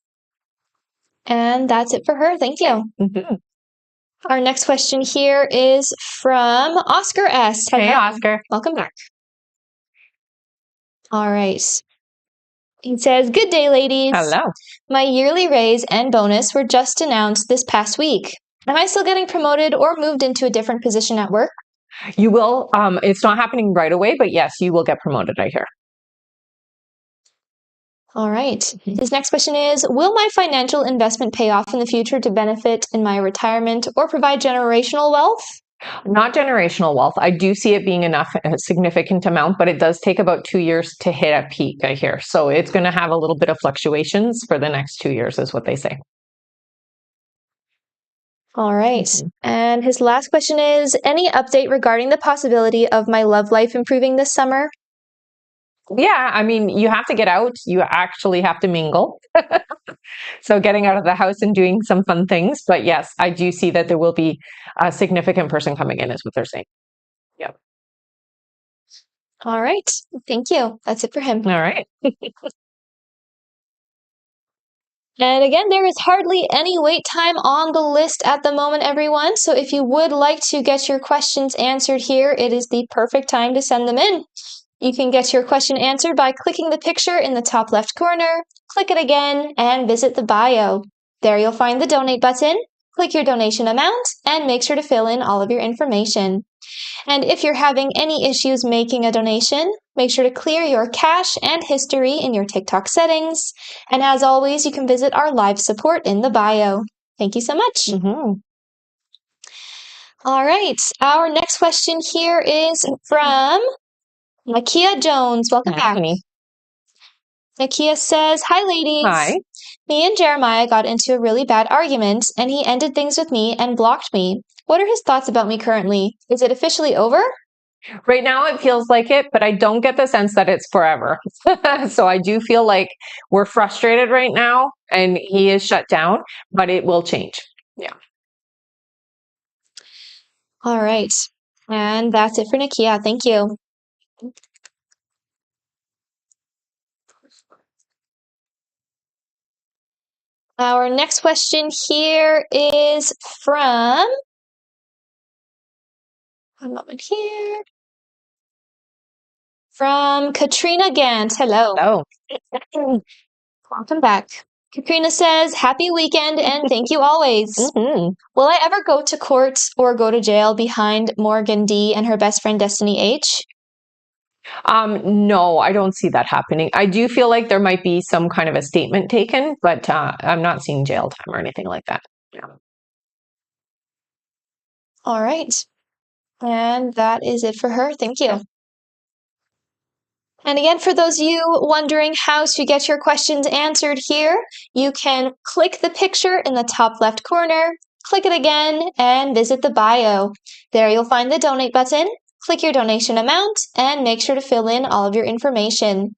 And that's it for her. Thank you. Our next question here is from Oscar S. Hey, Oscar. Welcome back. All right. He says, good day, ladies. Hello. My yearly raise and bonus were just announced this past week. Am I still getting promoted or moved into a different position at work? You will. It's not happening right away, but yes, you will get promoted, I hear. All right. His next question is, will my financial investment pay off in the future to benefit in my retirement or provide generational wealth? Not generational wealth. I do see it being enough, a significant amount, but it does take about 2 years to hit a peak, I hear. So it's going to have a little bit of fluctuations for the next 2 years, is what they say. All right. And his last question is, any update regarding the possibility of my love life improving this summer? Yeah, I mean, you have to get out. You actually have to mingle. So getting out of the house and doing some fun things. But yes, I do see that there will be a significant person coming in, is what they're saying. Yep. All right. Thank you. That's it for him. All right. And again, there is hardly any wait time on the list at the moment, everyone. So if you would like to get your questions answered here, it is the perfect time to send them in. You can get your question answered by clicking the picture in the top left corner, click it again, and visit the bio. There you'll find the donate button, click your donation amount, and make sure to fill in all of your information. And if you're having any issues making a donation, make sure to clear your cache and history in your TikTok settings. And as always, you can visit our live support in the bio. Thank you so much. Mm-hmm. All right, our next question here is from Nakia Jones. Welcome back. Nakia says, "Hi, ladies. Hi. Me and Jeremiah got into a really bad argument, and he ended things with me and blocked me. What are his thoughts about me currently? Is it officially over?" Right now it feels like it, but I don't get the sense that it's forever. So I do feel like we're frustrated right now and he is shut down, but it will change. Yeah. All right. And that's it for Nakia. Thank you. Our next question here is from, one moment here, from Katrina Gant. Hello. Oh. Welcome back. Katrina says, "Happy weekend and thank you always. Mm-hmm. Will I ever go to court or go to jail behind Morgan D and her best friend Destiny H?" No, I don't see that happening. I do feel like there might be some kind of a statement taken, but I'm not seeing jail time or anything like that. Yeah. All right. And that is it for her. Thank you. Yeah. And again, for those of you wondering how to get your questions answered here, you can click the picture in the top left corner, click it again, and visit the bio. There you'll find the donate button, click your donation amount, and make sure to fill in all of your information.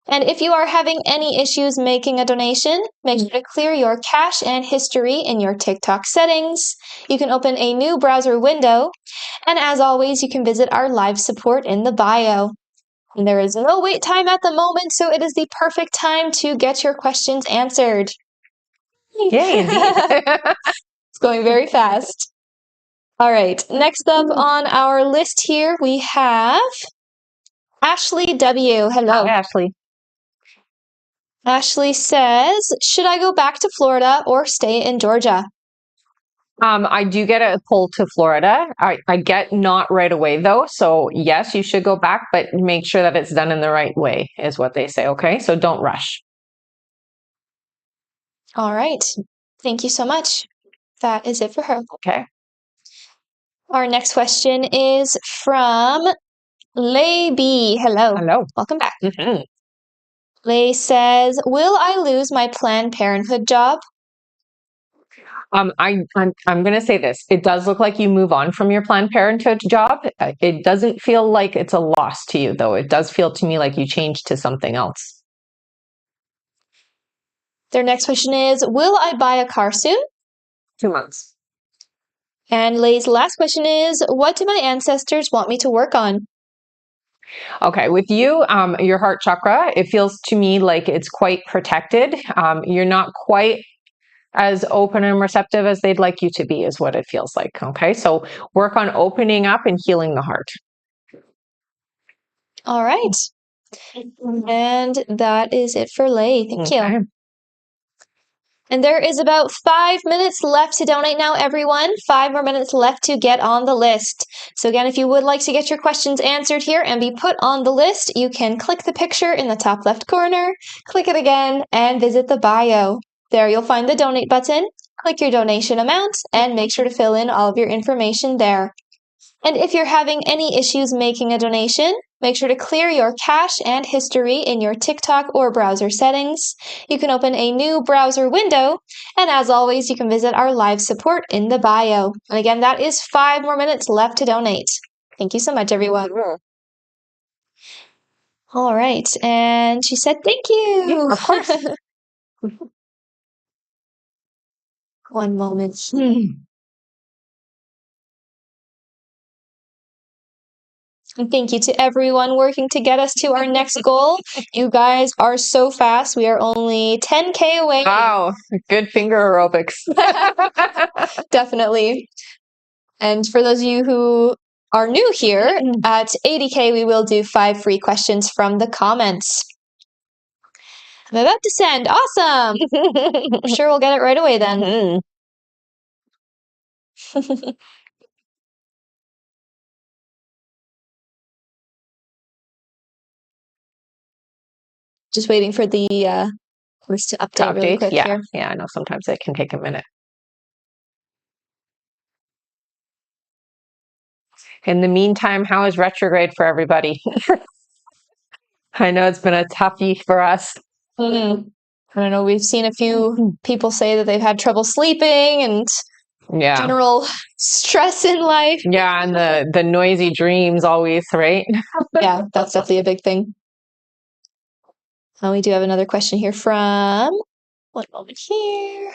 And if you are having any issues making a donation, make sure to clear your cache and history in your TikTok settings. You can open a new browser window, and as always, you can visit our live support in the bio. And there is no wait time at the moment, so it is the perfect time to get your questions answered. Yay, indeed. It's going very fast. All right, next up on our list here, we have Ashley W. Hello. Hi, Ashley. Ashley says, "Should I go back to Florida or stay in Georgia?" I do get a pull to Florida. I get not right away though. So yes, you should go back, but make sure that it's done in the right way is what they say. Okay. So don't rush. All right. Thank you so much. That is it for her. Okay. Our next question is from Lay B. Hello. Hello. Welcome back. Mm-hmm. Lay says, "Will I lose my Planned Parenthood job?" I'm going to say this. It does look like you move on from your Planned Parenthood job. It doesn't feel like it's a loss to you, though. It does feel to me like you changed to something else. Their next question is, "Will I buy a car soon?" 2 months. And Lay's last question is, "What do my ancestors want me to work on?" Okay, with you, your heart chakra, it feels to me like it's quite protected. You're not quite as open and receptive as they'd like you to be, is what it feels like. Okay, so work on opening up and healing the heart. All right. And that is it for Lay. Thank you. And there is about 5 minutes left to donate now, everyone. 5 more minutes left to get on the list. So again, if you would like to get your questions answered here and be put on the list, you can click the picture in the top left corner, click it again, and visit the bio. There you'll find the donate button, click your donation amount, and make sure to fill in all of your information there. And if you're having any issues making a donation, make sure to clear your cache and history in your TikTok or browser settings. You can open a new browser window, and as always, you can visit our live support in the bio. And again, that is 5 more minutes left to donate. Thank you so much, everyone. All right, and she said thank you. Yeah, of course. One moment. And thank you to everyone working to get us to our next goal. You guys are so fast. We are only 10K away. Wow, good finger aerobics. Definitely. And for those of you who are new here, at 80K, we will do 5 free questions from the comments. I'm about to send. Awesome. I'm sure we'll get it right away then. Just waiting for the list to update really quick yeah. here. Yeah, I know sometimes it can take a minute. In the meantime, how is retrograde for everybody? I know it's been a toughie for us. I don't know. We've seen a few people say that they've had trouble sleeping and general stress in life. Yeah, and the noisy dreams always, right? Yeah, that's definitely a big thing. We do have another question here from, one moment here.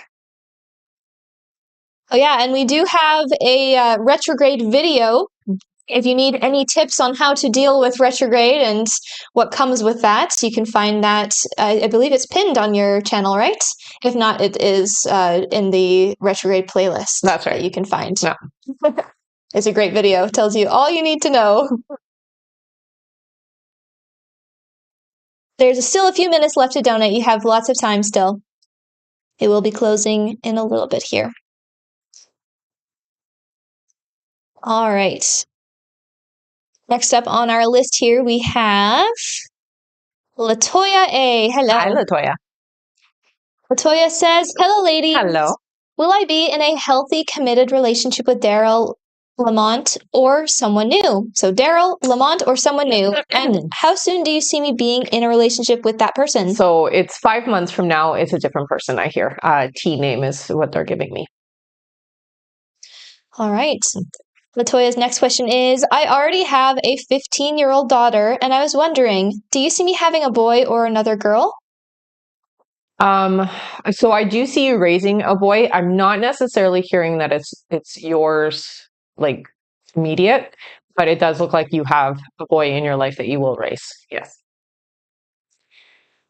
Oh yeah, and we do have a retrograde video. If you need any tips on how to deal with retrograde and what comes with that, you can find that. I believe it's pinned on your channel, right? If not, it is in the retrograde playlist. That's right. That you can find. Yeah. It's a great video. It tells you all you need to know. There's still a few minutes left to donate. You have lots of time still. It will be closing in a little bit here. All right. Next up on our list here, we have Latoya A. Hello. Hi, Latoya. Latoya says, hello, ladies. Hello. Will I be in a healthy, committed relationship with Daryl Lamont or someone new? So Daryl, Lamont, or someone new. And how soon do you see me being in a relationship with that person? So it's 5 months from now. It's a different person, I hear. T name is what they're giving me. All right. Latoya's next question is, I already have a 15-year-old daughter, and I was wondering, do you see me having a boy or another girl? So I do see you raising a boy. I'm not necessarily hearing that it's yours, like immediate, but it does look like you have a boy in your life that you will raise. Yes.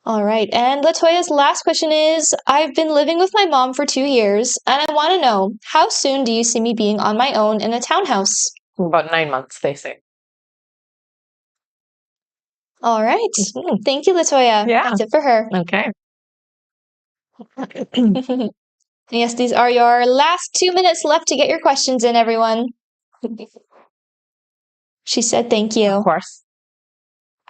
All right. And Latoya's last question is, I've been living with my mom for 2 years, and I want to know, how soon do you see me being on my own in a townhouse? About 9 months, they say. All right. Thank you, Latoya. Yeah. That's it for her. Okay. Yes, these are your last 2 minutes left to get your questions in, everyone. She said thank you. Of course.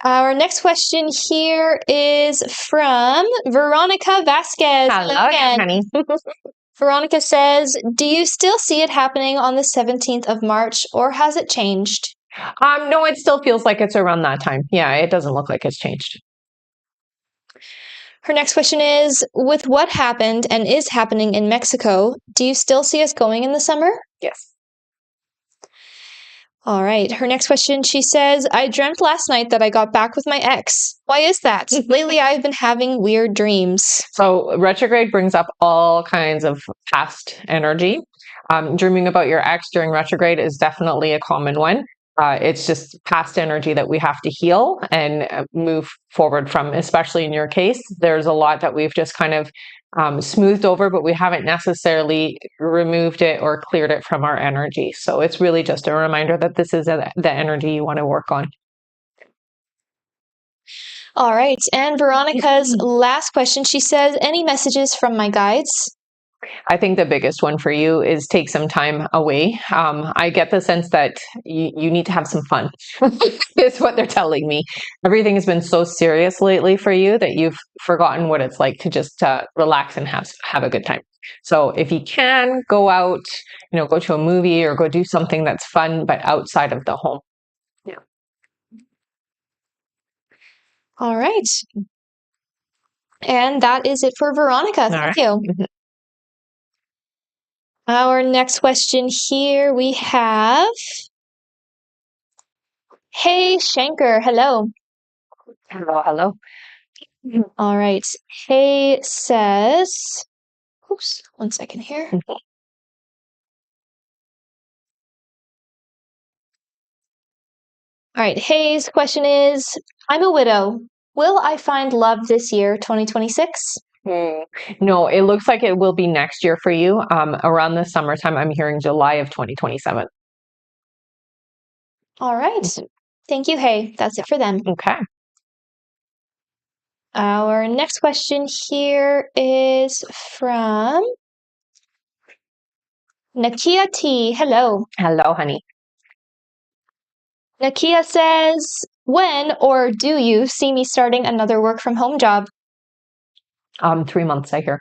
Our next question here is from Veronica Vasquez. Hello again, honey. Veronica says, do you still see it happening on the 17th of March, or has it changed? No, it still feels like it's around that time. Yeah, it doesn't look like it's changed. Her next question is, with what happened and is happening in Mexico, do you still see us going in the summer? Yes. All right. Her next question, she says, I dreamt last night that I got back with my ex. Why is that? Lately, I've been having weird dreams. So retrograde brings up all kinds of past energy. Dreaming about your ex during retrograde is definitely a common one. It's just past energy that we have to heal and move forward from, especially in your case. There's a lot that we've just kind of smoothed over, but we haven't necessarily removed it or cleared it from our energy. So it's really just a reminder that this is the energy you want to work on. All right. And Veronica's last question, she says, any messages from my guides? I think the biggest one for you is take some time away. I get the sense that you need to have some fun, is what they're telling me. Everything has been so serious lately for you that you've forgotten what it's like to just relax and have a good time. So if you can go out, go to a movie or go do something that's fun, but outside of the home. Yeah. All right. And that is it for Veronica. Thank you. Our next question here we have, hey Shanker, hello. Hello. All right. Hey says, oops, 1 second here. All right, Hayes' question is, I'm a widow. Will I find love this year, 2026? No, it looks like it will be next year for you. Around the summertime, I'm hearing July of 2027. All right. Thank you, Hay. That's it for them. Okay. Our next question here is from Nakia T. Hello. Hello, honey. Nakia says, when or do you see me starting another work from home job? 3 months, I hear.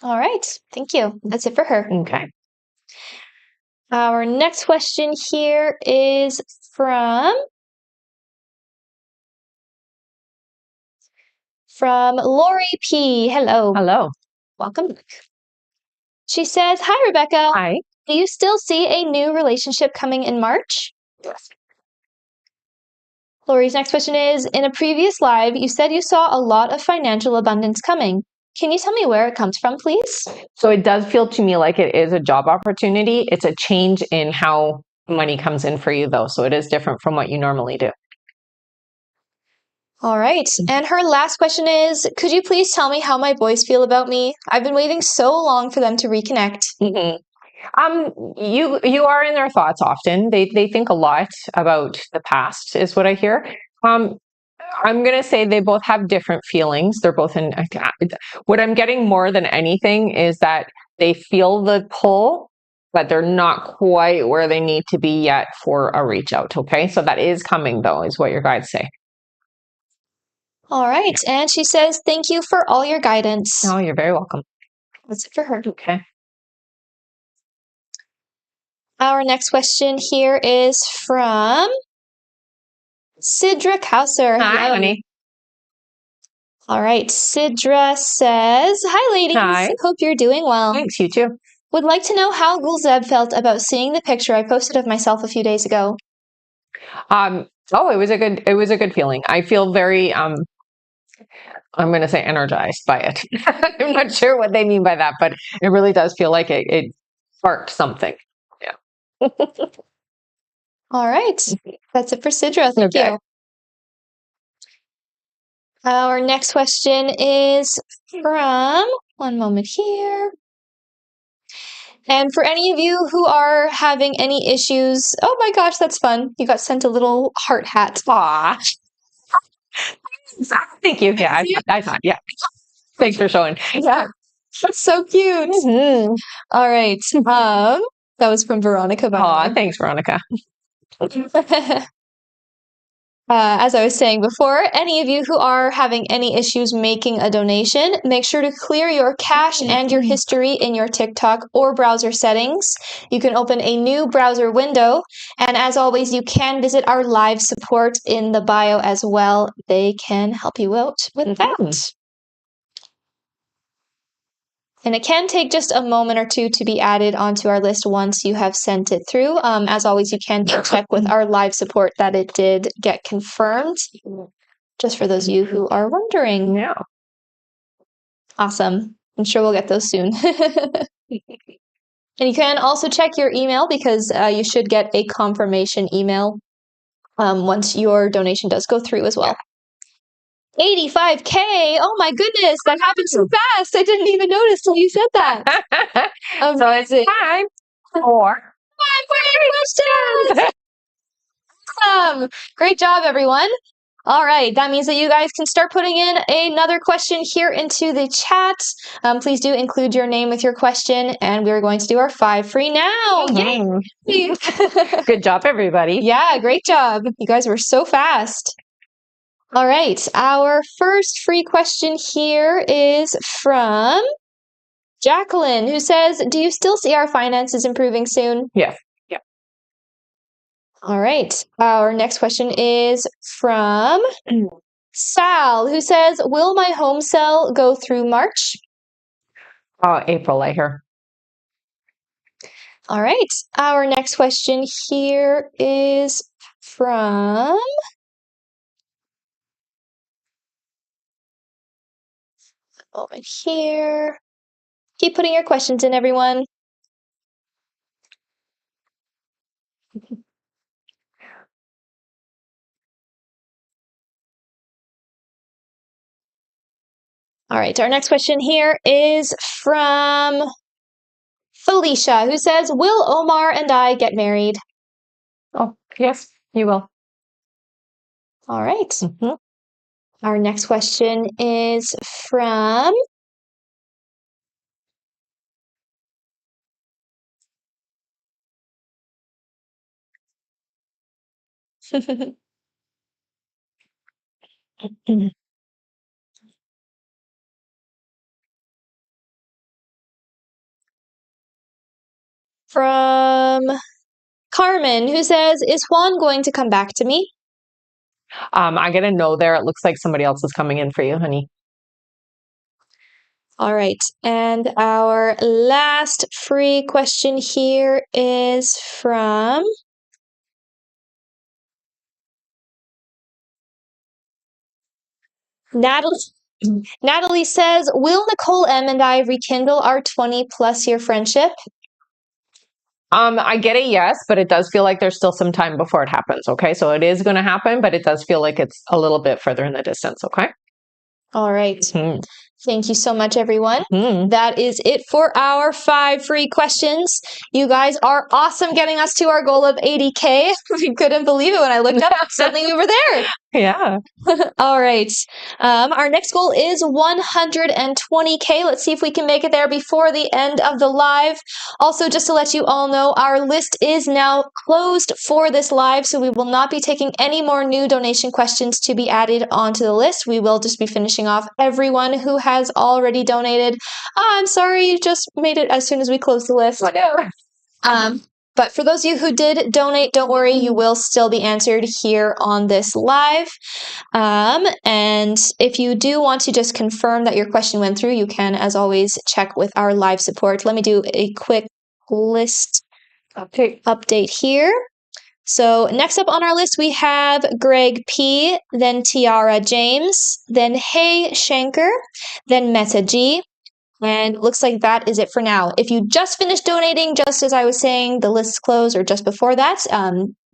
All right. Thank you. That's it for her. Okay. Our next question here is from Lori P. Hello. Hello. Welcome back. She says, hi, Rebecca. Hi. Do you still see a new relationship coming in March? Yes. Lori's next question is, in a previous live, you said you saw a lot of financial abundance coming. Can you tell me where it comes from, please? So it does feel to me like it is a job opportunity. It's a change in how money comes in for you, though. So it is different from what you normally do. All right. And her last question is, could you please tell me how my boys feel about me? I've been waiting so long for them to reconnect. You are in their thoughts often. They think a lot about the past, is what I hear. I'm going to say they both have different feelings. They're both in. What I'm getting more than anything is that they feel the pull, but they're not quite where they need to be yet for a reach out. Okay, so that is coming, though, is what your guides say. All right. And she says, thank you for all your guidance. Oh, you're very welcome. That's it for her. Okay. Our next question here is from Sidra Kauser. Hi, honey. All right. Sidra says, hi, ladies. Hi. Hope you're doing well. Thanks, you too. Would like to know how Gulzeb felt about seeing the picture I posted of myself a few days ago. It was a good feeling. I feel very I'm going to say energized by it. I'm not sure what they mean by that, but it really does feel like it sparked something. Yeah. All right. That's it for Sidra. Thank you. Our next question is from, one moment here. And for any of you who are having any issues, oh my gosh, that's fun. You got sent a little heart hat. Aw. Thank you. Yeah, I thought, yeah. Thanks for showing. Yeah, that's so cute. Mm-hmm. All right. That was from Veronica. Aw, thanks, Veronica. As I was saying before, any of you who are having any issues making a donation, make sure to clear your cache and your history in your TikTok or browser settings. You can open a new browser window, and as always, you can visit our live support in the bio as well. They can help you out with that. And it can take just a moment or two to be added onto our list once you have sent it through. As always, you can check with our live support that it did get confirmed, just for those of you who are wondering. Yeah. Awesome. I'm sure we'll get those soon. And you can also check your email because you should get a confirmation email once your donation does go through as well. 85K! Oh my goodness, that happened so fast. I didn't even notice till you said that. So it's time for 5 questions! Awesome! Great job, everyone. All right, that means that you guys can start putting in another question here into the chat. Please do include your name with your question, and we're going to do our 5 free now. Yay! Good job, everybody. Yeah, great job. You guys were so fast. All right, our first free question here is from Jacqueline, who says, do you still see our finances improving soon? Yes. Yeah. All right, our next question is from Sal, who says, will my home sale go through March? April, I hear. All right, our next question here is from over here. Keep putting your questions in, everyone. All right, our next question here is from Felicia, who says, will Omar and I get married? Oh, yes, you will. All right. Our next question is from from Carmen, who says, is Juan going to come back to me? I get a no there. It looks like somebody else is coming in for you, honey. All right. And our last free question here is from Natalie. Natalie says, will Nicole M and I rekindle our 20+ year friendship? I get a yes, but it does feel like there's still some time before it happens. Okay. So it is going to happen, but it does feel like it's a little bit further in the distance. Okay. All right. Thank you so much, everyone. Mm-hmm. That is it for our 5 free questions. You guys are awesome getting us to our goal of 80K. We couldn't believe it when I looked up. Suddenly we were there. Yeah. All right. Our next goal is 120K. Let's see if we can make it there before the end of the live. Also, just to let you all know, our list is now closed for this live, so we will not be taking any more new donation questions to be added onto the list. We will just be finishing off everyone who has already donated. I'm sorry, you just made it as soon as we closed the list. But for those of you who did donate, don't worry, you will still be answered here on this live. And if you do want to just confirm that your question went through, you can, as always, check with our live support. Let me do a quick list update here. So next up on our list, we have Greg P, then Tiara James, then Hey Shanker, then Meta G. And it looks like that is it for now. If you just finished donating, just as I was saying, the list is closed, or just before that,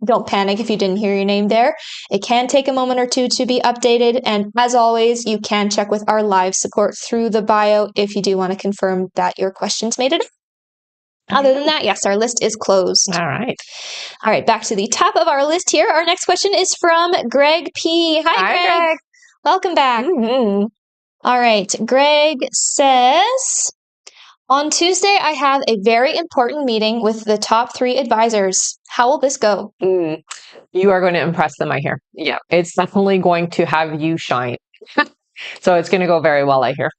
don't panic if you didn't hear your name there. It can take a moment or two to be updated. And as always, you can check with our live support through the bio if you do want to confirm that your questions made it. Other than that, yes, our list is closed. All right. All right, back to the top of our list here. Our next question is from Greg P. Hi, Greg. Welcome back. All right, Greg says, on Tuesday, I have a very important meeting with the top 3 advisors. How will this go? You are going to impress them, I hear. Yeah, it's definitely going to have you shine. So it's going to go very well, I hear.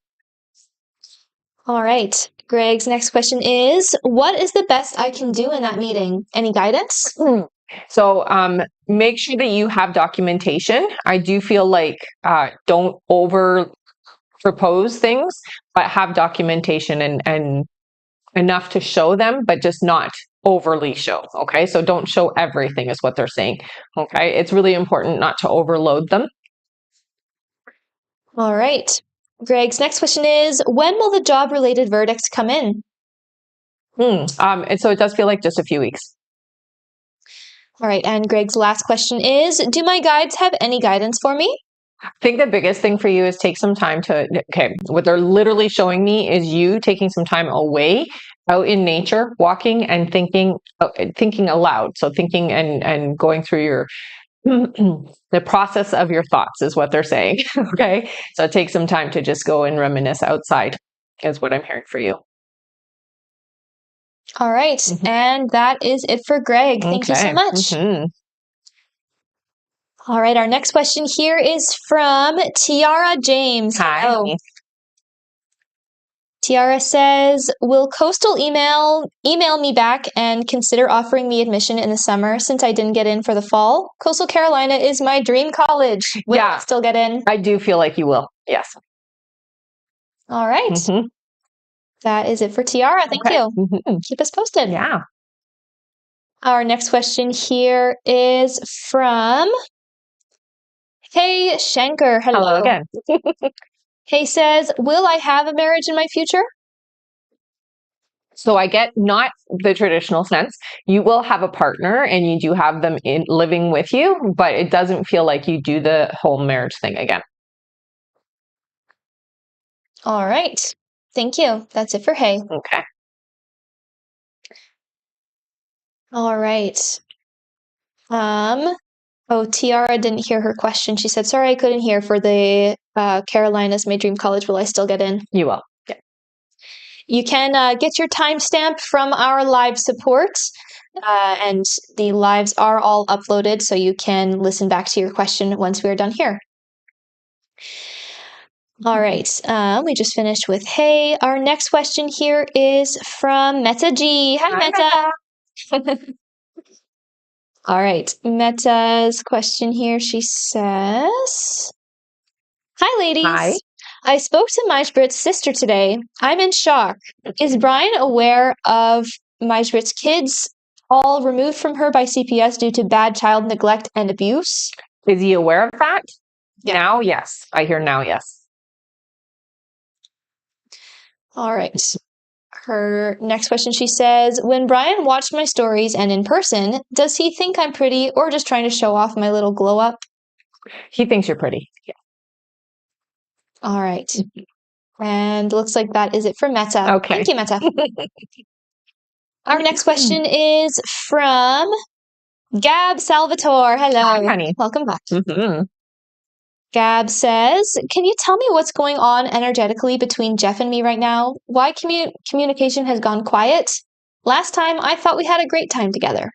All right. Greg's next question is, what is the best I can do in that meeting? Any guidance? So make sure that you have documentation. I do feel like don't over propose things, but have documentation and enough to show them, but just not overly show. Okay. So don't show everything is what they're saying. Okay. It's really important not to overload them. All right. Greg's next question is, when will the job related verdicts come in? And so it does feel like just a few weeks. All right. And Greg's last question is, do my guides have any guidance for me? I think the biggest thing for you is take some time what they're literally showing me is you taking some time away out in nature, walking and thinking aloud. So thinking and going through your, the process of your thoughts is what they're saying. Okay. So take some time to just go and reminisce outside is what I'm hearing for you. All right. And that is it for Greg. Thank you so much. All right, our next question here is from Tiara James. Hi. Hello. Tiara says, will Coastal email me back and consider offering me admission in the summer since I didn't get in for the fall? Coastal Carolina is my dream college. Will I still get in? I do feel like you will. Yes. All right. That is it for Tiara. Thank you. Keep us posted. Yeah. Our next question here is from Hey Shanker. Hello again. Hey says, will I have a marriage in my future? So I get not the traditional sense. You will have a partner and you do have them living with you, but it doesn't feel like you do the whole marriage thing again. All right. Thank you. That's it for hey. Okay. All right. Oh, Tiara didn't hear her question. She said, sorry, I couldn't hear for the Carolinas May Dream College. Will I still get in? You will. Yeah. You can get your timestamp from our live support, and the lives are all uploaded, so you can listen back to your question once we're done here. All right, we just finished with hey. Our next question here is from Meta G. Hi, Meta. All right, Meta's question here, she says, hi, ladies. Hi. I spoke to Maijbrit's sister today. I'm in shock. Is Brian aware of Maijbrit's kids all removed from her by CPS due to bad child neglect and abuse? Is he aware of that? Yeah. Now, yes. I hear now, yes. All right. Her next question, she says, when Brian watched my stories and in person, does he think I'm pretty or just trying to show off my little glow up? He thinks you're pretty. Yeah. All right. And looks like that is it for Meta. Okay. Thank you, Meta. Our next question is from Gab Salvatore. Hello. Hi, honey. Welcome back. Mm-hmm. Gab says, can you tell me what's going on energetically between Jeff and me right now? Why communication has gone quiet? Last time, I thought we had a great time together.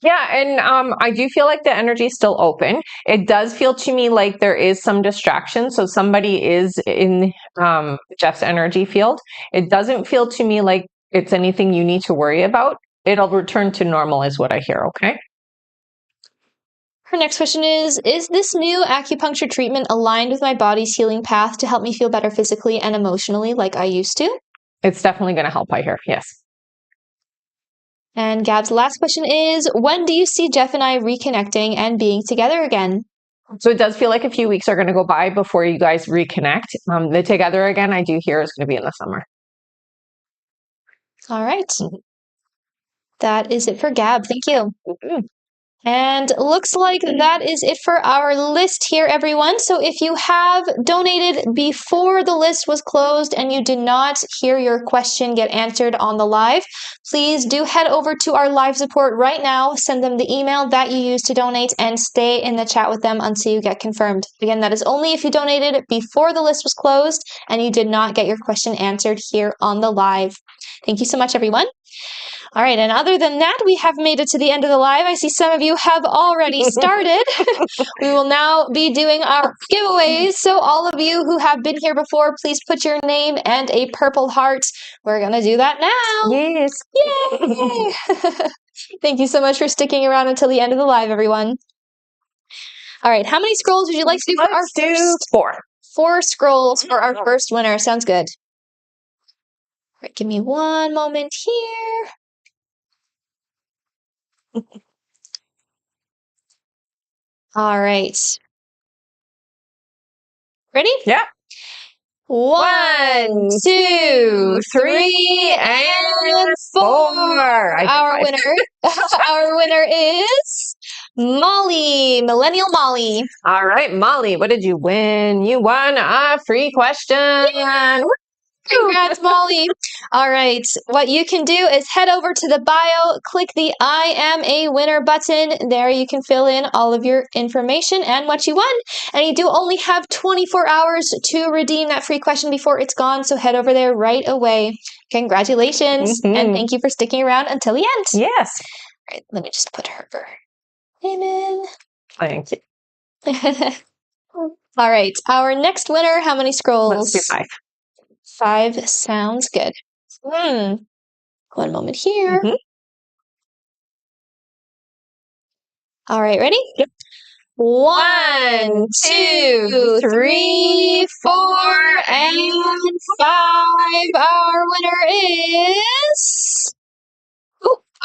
Yeah, and I do feel like the energy is still open. It does feel to me like there is some distraction. So somebody is in Jeff's energy field. It doesn't feel to me like it's anything you need to worry about. It'll return to normal is what I hear, okay? Her next question is this new acupuncture treatment aligned with my body's healing path to help me feel better physically and emotionally like I used to? It's definitely going to help, I hear, yes. And Gab's last question is, when do you see Jeff and I reconnecting and being together again? So it does feel like a few weeks are going to go by before you guys reconnect. The together again, I do hear is going to be in the summer. All right. That is it for Gab. Thank you. Mm-hmm. And looks like that is it for our list here, everyone. So if you have donated before the list was closed and you did not hear your question get answered on the live, please do head over to our live support right now, send them the email that you used to donate, and stay in the chat with them until you get confirmed. Again, that is only if you donated before the list was closed and you did not get your question answered here on the live. Thank you so much, everyone. All right, and other than that, we have made it to the end of the live. I see some of you have already started. We will now be doing our giveaways. So all of you who have been here before, please put your name and a purple heart. We're going to do that now. Yes. Yay! Thank you so much for sticking around until the end of the live, everyone. All right, how many scrolls would you like to do for our first? 4. 4 scrolls for our first winner. Sounds good. All right, give me one moment here. All right. Ready? Yeah. 1, 2, 3, and 4. Our winner is Molly, Millennial Molly. All right, Molly, what did you win? You won a free question. Yay! Congrats, Molly. All right. What you can do is head over to the bio, click the I am a winner button. There you can fill in all of your information and what you won. And you do only have 24 hours to redeem that free question before it's gone. So head over there right away. Congratulations. And thank you for sticking around until the end. Yes. All right. Let me just put her name in. Thank you. All right. Our next winner, how many scrolls? Let's do 5. 5 sounds good. One moment here. All right, ready? Yep. 1, 2, 3, 4, and 5.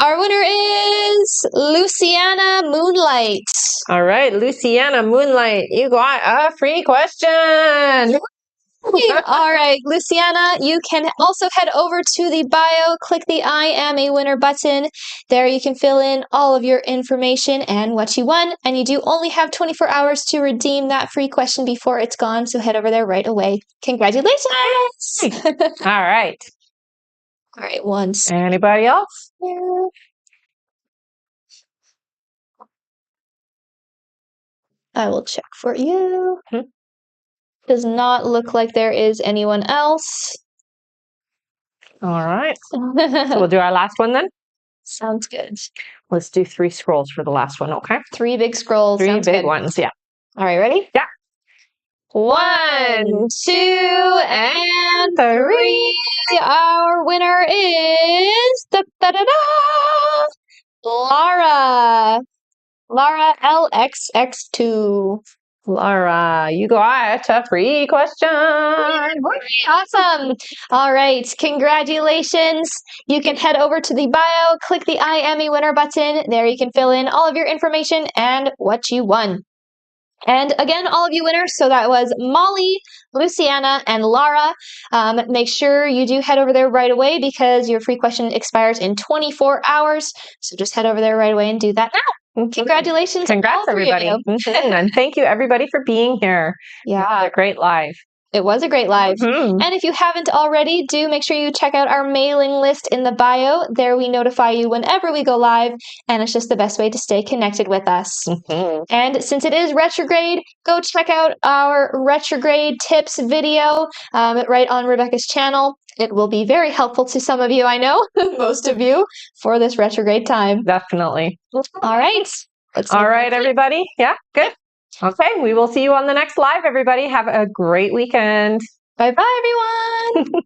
Our winner is Luciana Moonlight. All right, Luciana Moonlight, you got a free question. All right, Luciana, you can also head over to the bio, click the I am a winner button. There you can fill in all of your information and what you won. And you do only have 24 hours to redeem that free question before it's gone. So head over there right away. Congratulations. All right. All right, once. Anybody else? I will check for you. Does not look like there is anyone else. All right. So we'll do our last one then. Sounds good. Let's do 3 scrolls for the last one, okay? 3 big scrolls. 3 Sounds big good. ones, yeah. All right, ready? Yeah. 1, 2, and 3. Our winner is Lara. Lara LXX2. Laura, you got a free question. Awesome. All right. Congratulations. You can head over to the bio, click the I am a winner button. There you can fill in all of your information and what you won. And again, all of you winners, so that was Molly, Luciana, and Lara. Make sure you do head over there right away because your free question expires in 24 hours. So just head over there right away and do that now. Congratulations. Congrats, everybody. And thank you, everybody, for being here. Yeah. A great live. It was a great live. And if you haven't already, do make sure you check out our mailing list in the bio. There we notify you whenever we go live, and it's just the best way to stay connected with us. And since it is retrograde, go check out our retrograde tips video right on Rebecca's channel. It will be very helpful to some of you, I know, most of you, for this retrograde time. Definitely. All right. All right, everybody. Yeah, good. Okay, we will see you on the next live, everybody. Have a great weekend. Bye-bye, everyone.